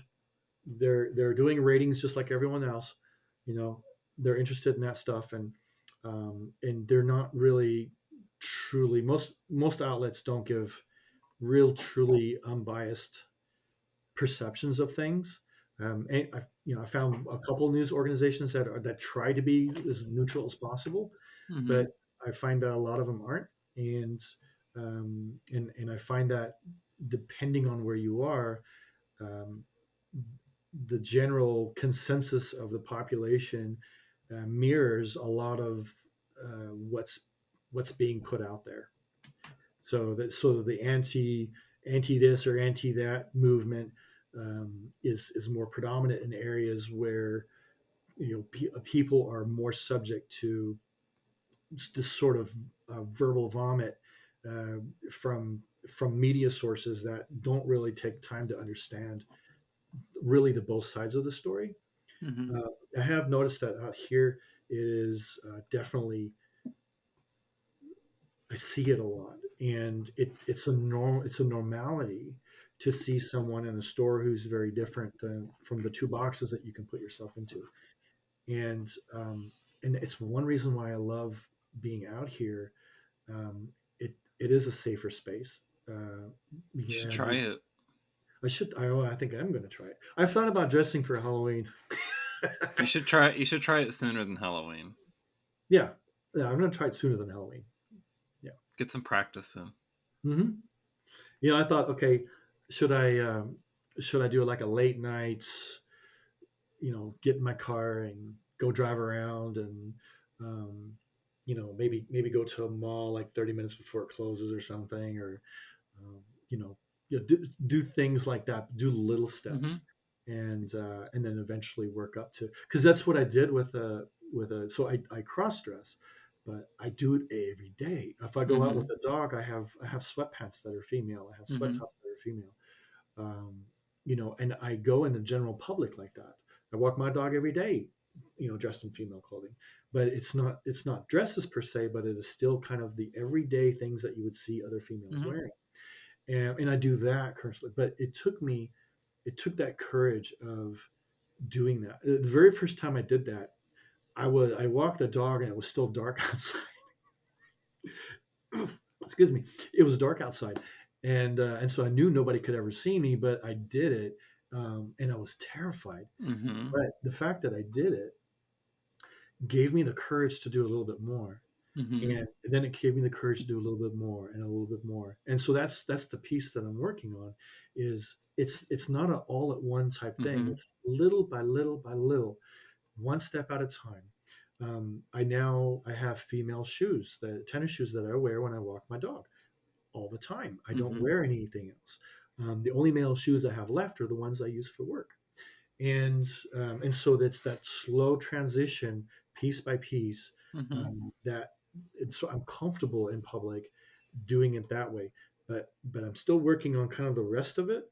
They're doing ratings just like everyone else. You know, they're interested in that stuff, and they're not really truly, most outlets don't give real truly unbiased perceptions of things. And I found a couple news organizations that try to be as neutral as possible, Mm-hmm. but I find that a lot of them aren't, and I find that depending on where you are, um, the general consensus of the population mirrors a lot of what's being put out there. So that, so the anti this or anti that movement is more predominant in areas where people are more subject to this sort of verbal vomit uh, from media sources that don't really take time to understand really the both sides of the story. Mm-hmm. Uh, I have noticed that out here it is definitely, I see it a lot, and it's a normality to see someone in a store who's very different from the two boxes that you can put yourself into, and and it's one reason why I love being out here. It is a safer space. You should Yeah, try it. I should. I think I'm going to try it. I've thought about dressing for Halloween. You should try it sooner than Halloween. Yeah, yeah, I'm going to try it sooner than Halloween. Yeah. Get some practice in. I thought, okay, should I should I do like a late night, get in my car and go drive around, and um, maybe go to a mall like 30 minutes before it closes or something, or um, you know, do things like that, do little Mm-hmm. steps, and then eventually work up to, because that's what I did with a so I cross dress, but I do it every day. If I go out with Mm-hmm. the dog, I have sweatpants that are female, I have sweat Mm-hmm. tops that are female, um, and I go in the general public like that. I walk my dog every day, dressed in female clothing, but it's not dresses per se, but it is still kind of the everyday things that you would see other females Mm-hmm. wearing, and I do that currently. But it took that courage of doing that. The very first time I did that, I walked the dog and it was still dark outside. Excuse me, it was dark outside, and so I knew nobody could ever see me, but I did it, and I was terrified. Mm-hmm. But the fact that I did it gave me the courage to do a little bit more, Mm-hmm. and then it gave me the courage to do a little bit more and a little bit more. And so that's the piece that I'm working on. Is it's not an all at one type thing. Mm-hmm. It's little by little by little, one step at a time. I have female shoes, the tennis shoes that I wear when I walk my dog all the time. I don't Mm-hmm. wear anything else. The only male shoes I have left are the ones I use for work, and so that's that slow transition, piece by piece. Mm-hmm. That and so I'm comfortable in public doing it that way, but I'm still working on kind of the rest of it,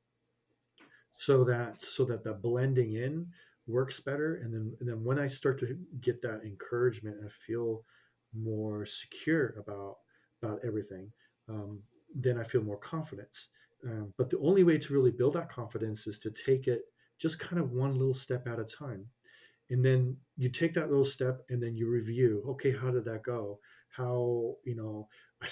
so that the blending in works better, and then when I start to get that encouragement and feel more secure about everything, um, then I feel more confidence. But the only way to really build that confidence is to take it just kind of one little step at a time. And then you take that little step and then you review, okay, how did that go? How, I,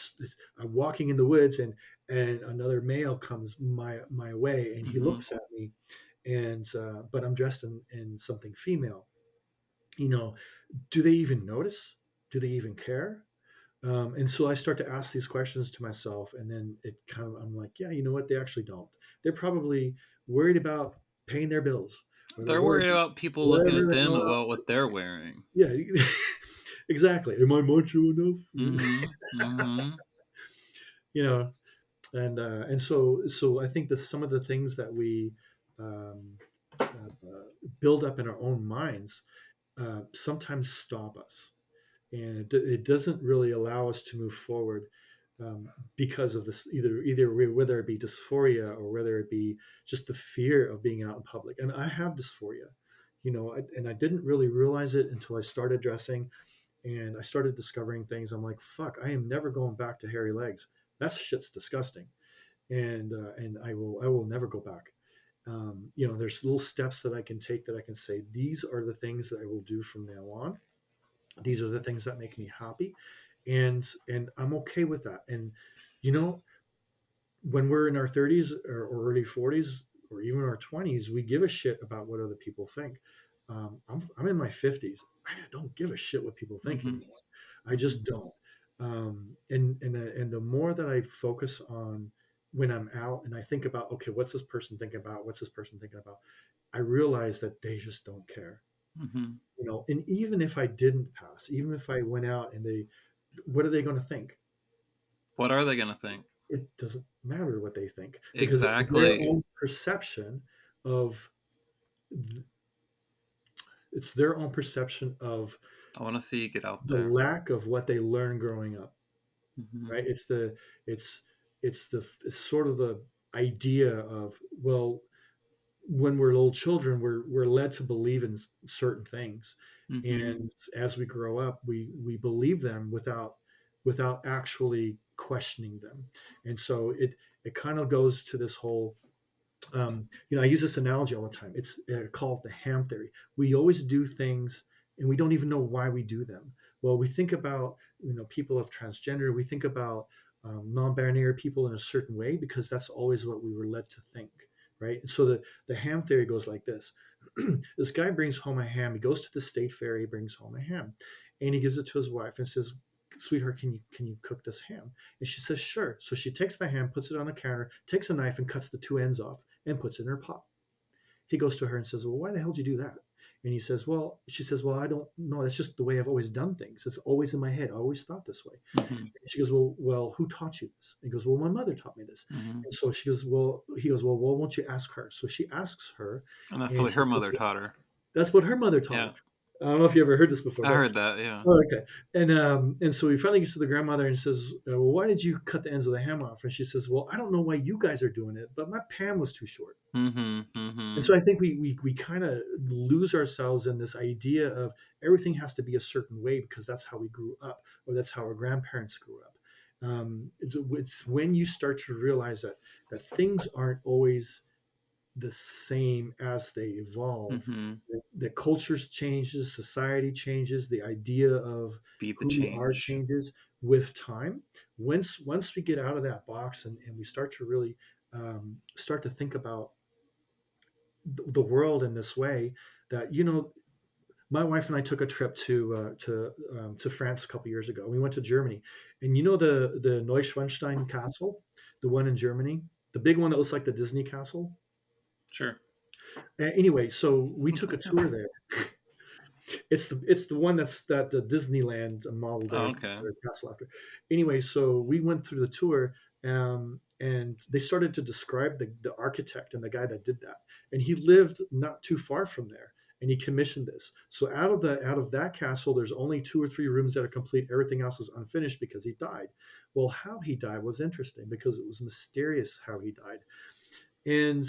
am walking in the woods and another male comes my way and he Mhm. looks at me and but I'm dressed in something female. You know, do they even notice? Do they even care? And so I start to ask these questions to myself, and then I'm like, yeah, you know what? They actually don't. They're probably worried about paying their bills, or they're They're worried worried about people looking whatever at the them hell else. about what they're wearing. Yeah, exactly. Am I macho enough? Mhm. Mhm. you know, and so I think that some of the things that we um, build up in our own minds sometimes stop us, and it doesn't really allow us to move forward um, because of this either whether it be dysphoria or whether it be just the fear of being out in public. And I have dysphoria, and I didn't really realize it until I started dressing and I started discovering things. I'm like, fuck, I am never going back to hairy legs. That shit's disgusting, and I will never go back. There's little steps that I can take that I can say these are the things that I will do from now on. These are the things that make me happy, and I'm okay with that. And you know, when we're in our 30s or early 40s or even our 20s, we give a shit about what other people think. I'm in my 50s. I don't give a shit what people think Mhm. anymore. I Mhm. just don't. And the more that I focus on when I'm out and I think about, okay, what's this person thinking about? What's this person thinking about? I realize that they just don't care. Mhm. And even if I didn't pass, even if I went out and what are they going to think? What are they gonna think? It doesn't matter what they think because it's their Exactly. own perception of it's their own perception of I wanna see you get out the there. lack of what they learned growing up, Mhm. right? It's it's sort of the idea of, well, when we're little children, we're led to believe in certain things, Mhm. and as we grow up, we believe them without actually questioning them, and so it kind of goes to this whole. I use this analogy all the time. It's called the ham theory. We always do things and we don't even know why we do them. Well, we think about people of transgender. We think about non-binary people in a certain way because that's always what we were led to think, right? And so the ham theory goes like this: this guy brings home a ham. He goes to the state fair. He brings home a ham, and he gives it to his wife and says, "Sweetheart, can you cook this ham?" And she says, "Sure." So she takes the ham, puts it on the counter, takes a knife, and cuts the two ends off and puts it in her pot. He goes to her and says, "Well, why the hell did you do that?" And she says, "Well, I don't know. That's just the way I've always done things. It's always in my head. I always thought this way." Mhm. And she goes, "Well, who taught you this?" And he goes, "Well, my mother taught me this." Mhm. And so she goes, "Well," he goes, "Well, won't you ask her?" So she asks her, And that's the and way she her says, mother "Well, taught her. that's what her mother taught her." Yeah. I don't know if you ever heard this before, I but heard that, yeah. oh, okay. And so he finally gets to the grandmother and says, "Well, why did you cut the ends of the ham off?" And she says, "Well, I don't know why you guys are doing it, but my pan was too short." Mhm. And Mhm. so I think we kind of lose ourselves in this idea of everything has to be a certain way because that's how we grew up or that's how our grandparents grew up. It's when you start to realize that things aren't always the same as they evolve. Mhm. The cultures changes, society changes, the idea of Be the who we are change. changes with time. Once we get out of that box and we start to really start to think about the world in this way, that my wife and I took a trip to France a couple years ago. We went to Germany, and the Neuschwanstein Castle, the one in Germany, the big one that looks like the Disney castle. Sure. Anyway, so we took a tour there. It's the one that the Disneyland modeled Oh, their okay. castle after. Anyway, so we went through the tour, and they started to describe the architect and the guy that did that, and he lived not too far from there, and he commissioned this. So out of that castle, there's only two or three rooms that are complete. Everything else is unfinished because he died. Well, how he died was interesting because it was mysterious how he died. And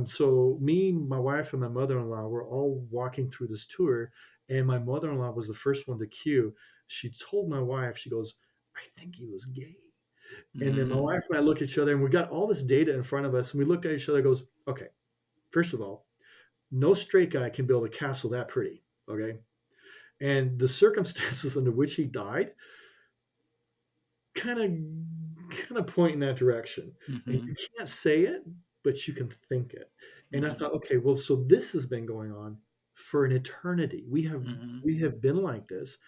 so me, my wife, and my mother-in-law were all walking through this tour, and my mother-in-law was the first one to queue. She told my wife, she goes, "I think he was gay." And then my Mm. wife and I looked at each other, and we got all this data in front of us, and we looked at each other, and goes, "Okay, first of all, no straight guy can build a castle that pretty. Okay. And the circumstances under which he died kind of point in that direction. And Mm-hmm. you can't say it, but you can think it. And I Mm-hmm. thought, okay, well, so this has been going on for an eternity. Mm-hmm. We have been like this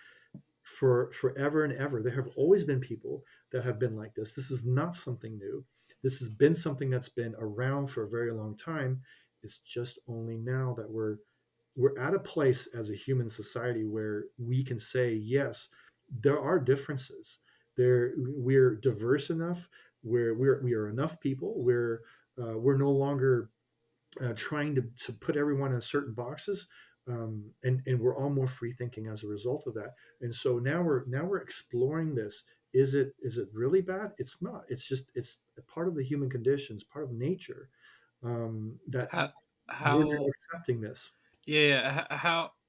for forever and ever. There have always been people that have been like this. This is not something new. This has been something that's been around for a very long time. It's just only now that we're at a place as a human society where we can say, yes, there are differences. We're diverse enough. We are enough people. We're no longer trying to put everyone in certain boxes, and we're all more free thinking as a result of that. And so now we're exploring this. Is it really bad? It's not. It's a part of the human condition. It's part of nature, that How we're now how accepting this. yeah,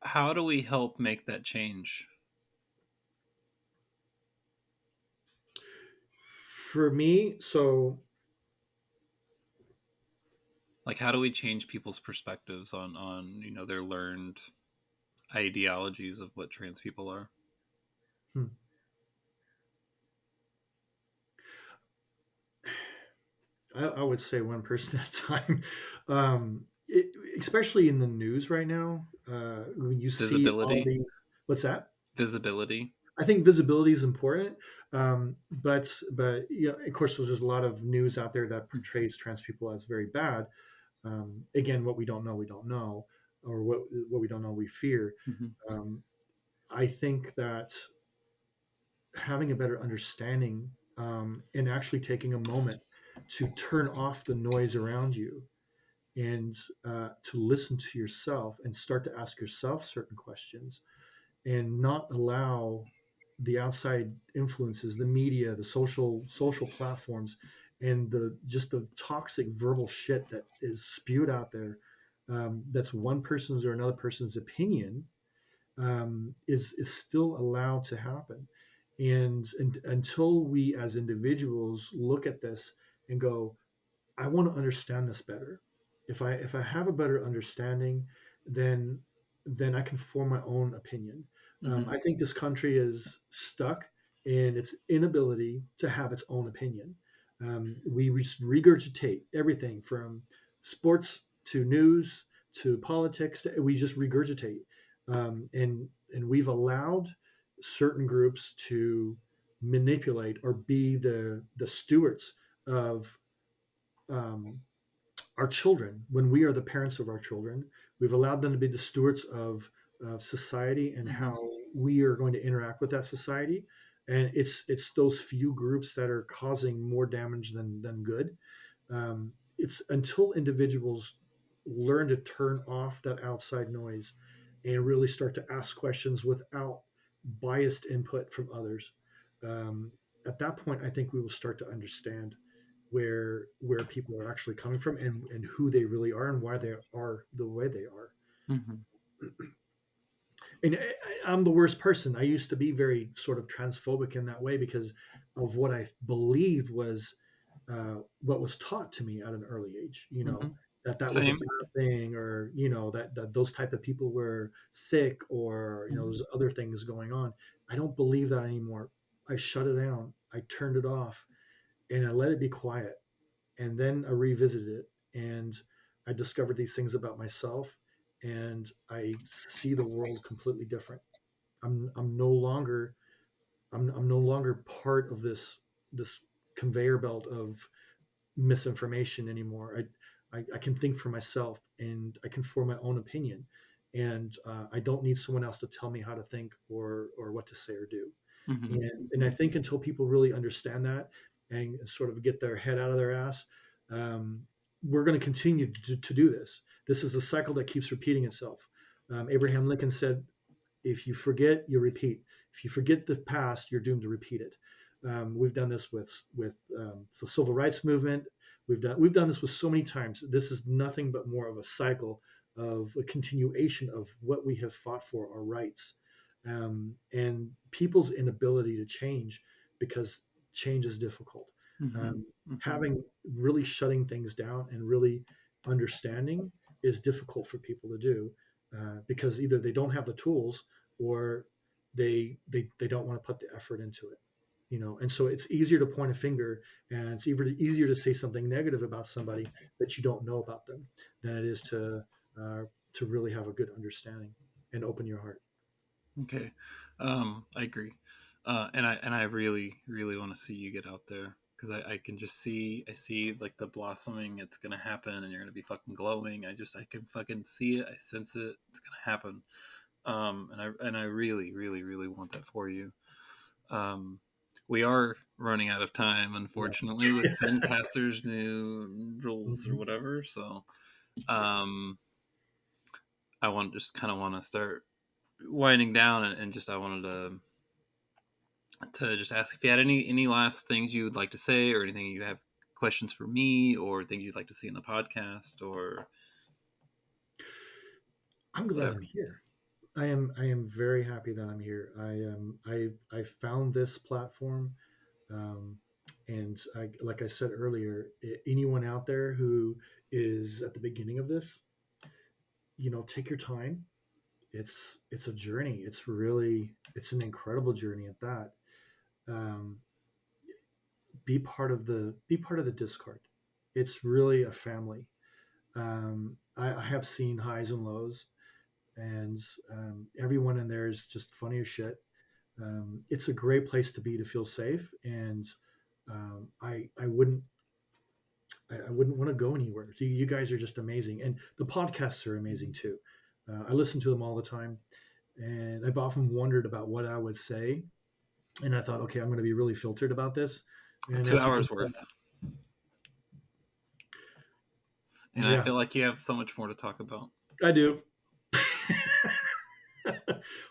how do we help make that change? For me, so Like how do we change people's perspectives on their learned ideologies of what trans people are? hmm, I would say one person at a time. Especially in the news right now, when you see all Visibility, these, what's that? visibility. I think visibility is important, but yeah, of course, there's a lot of news out there that portrays trans people as very bad. Again, what we don't know, or what we don't know, we fear. Mm-hmm. Um, I think that having a better understanding, and actually taking a moment to turn off the noise around you, and to listen to yourself and start to ask yourself certain questions, and not allow the outside influences, the media, the social platforms, and the just the toxic verbal shit that is spewed out there, that's one person's or another person's opinion, is still allowed to happen. And until we as individuals look at this and go, I want to understand this better. If I have a better understanding, then then I can form my own opinion. Mm-hmm. I think this country is stuck in its inability to have its own opinion. We regurgitate everything from sports to news to politics. We just regurgitate, and we've allowed certain groups to manipulate or be the stewards of, um, our children. When we are the parents of our children, we've allowed them to be the stewards of society and Mm-hmm. how we are going to interact with that society. And it's those few groups that are causing more damage than good. It's until individuals learn to turn off that outside noise and really start to ask questions without biased input from others. Um, at that point, I think we will start to understand where people are actually coming from, and who they really are and why they are the way they are. Mm-hmm. And I'm the worst person. I used to be very sort of transphobic in that way because of what I believed was, what was taught to me at an early age. Mm-hmm. That was a Same. bad thing, or that those type of people were sick, or Mm-hmm. there's other things going on. I don't believe that anymore. I shut it down. I turned it off, and I let it be quiet. And then I revisited it, and I discovered these things about myself, and I see the world completely different. I'm no longer I'm no longer part of this conveyor belt of misinformation anymore. I can think for myself, and I can form my own opinion, and I don't need someone else to tell me how to think, or what to say or do. Mm-hmm. And I think until people really understand that and sort of get their head out of their ass, um, we're going to continue to do this. This is a cycle that keeps repeating itself. Abraham Lincoln said, if you forget, you repeat. If you forget the past, you're doomed to repeat it. We've done this with the civil rights movement. We've done this with so many times. This is nothing but more of a cycle of a continuation of what we have fought for, our rights, and people's inability to change, because change is difficult. Mm-hmm. Um, Mm-hmm. Having really shutting things down and really understanding is difficult for people to do. because either they don't have the tools or they don't want to put the effort into it. And so it's easier to point a finger, and it's easier to say something negative about somebody that you don't know about them than it is to really have a good understanding and open your heart. Okay, I agree, and I really really want to see you get out there because I can just see like the blossoming. It's gonna happen, and you're gonna be fucking glowing. I can fucking see it. I sense it. It's gonna happen. And I really really really want that for you. Um, we are running out of time, unfortunately, with Zencaster's new rules or Mhm. whatever. So, um, I just kind of want to start winding down, and just I wanted to just ask if you had any last things you would like to say, or anything you have questions for me, or things you'd like to see in the podcast, or I'm glad whatever. I'm here. I am very happy that I'm here. I found this platform, um, and like I said earlier, anyone out there who is at the beginning of this, take your time. It's a journey. It's an incredible journey at that. Um, be part of the Discord. It's really a family. I have seen highs and lows, and everyone in there is just funny as shit. It's a great place to be, to feel safe, and I wouldn't want to go anywhere. So you guys are just amazing, and the podcasts are amazing too. I listen to them all the time, and I've often wondered about what I would say, and I thought, okay, I'm going to be really filtered about this, and Two after doing hours worth, that, and I yeah, feel like you have so much more to talk about. I do.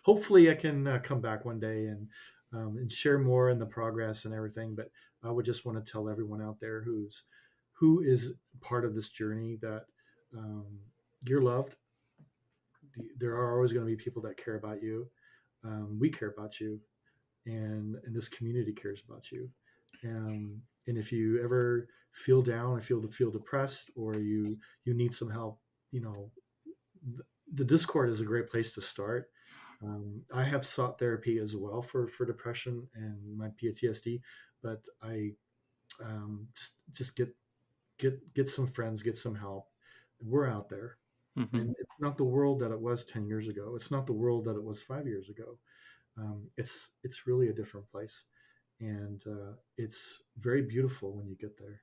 Hopefully, I can come back one day and share more in the progress and everything. But I would just want to tell everyone out there who is part of this journey that um, you're loved. There are always going to be people that care about you. We care about you, and this community cares about you. And if you ever feel down, or feel depressed, or you need some help, you know, the Discord is a great place to start. I have sought therapy as well for depression and my PTSD, but I just get some friends, get some help. We're out there, Hmm. and it's not the world that it was 10 years ago. It's not the world that it was 5 years ago. It's really a different place, and it's very beautiful when you get there.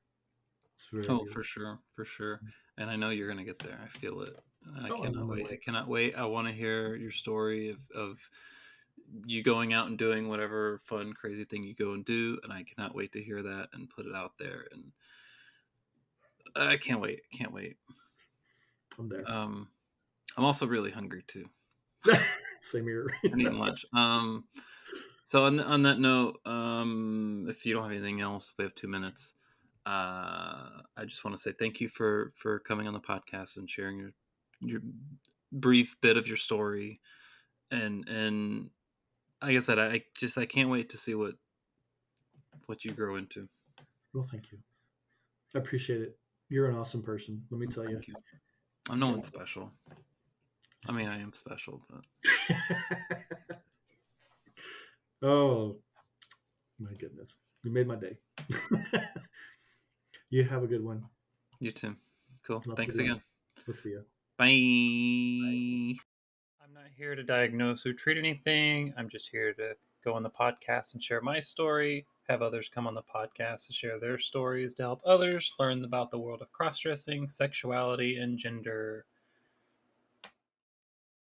It's very Oh, beautiful. for sure. And I know you're gonna get there. I feel it. And I Oh, I'm on cannot my wait. way. I cannot wait. I want to hear your story of you going out and doing whatever fun, crazy thing you go and do. And I cannot wait to hear that and put it out there. And I can't wait. I can't wait. I'm there. Um, I'm also really hungry too. Same here. I need lunch. So on that note, if you don't have anything else, we have 2 minutes. I just want to say thank you for coming on the podcast and sharing your brief bit of your story, and like I said, I can't wait to see what you grow into. Well, thank you. I appreciate it. You're an awesome person. Let me tell you. Thank you. I'm no one special. I mean, I am special, but Oh my goodness, you made my day. You have a good one. you too. Cool. Lots of Thanks love. again. We'll see you. Bye. I'm not here to diagnose or treat anything. I'm just here to go on the podcast and share my story, have others come on the podcast to share their stories to help others learn about the world of cross dressing, sexuality, and gender.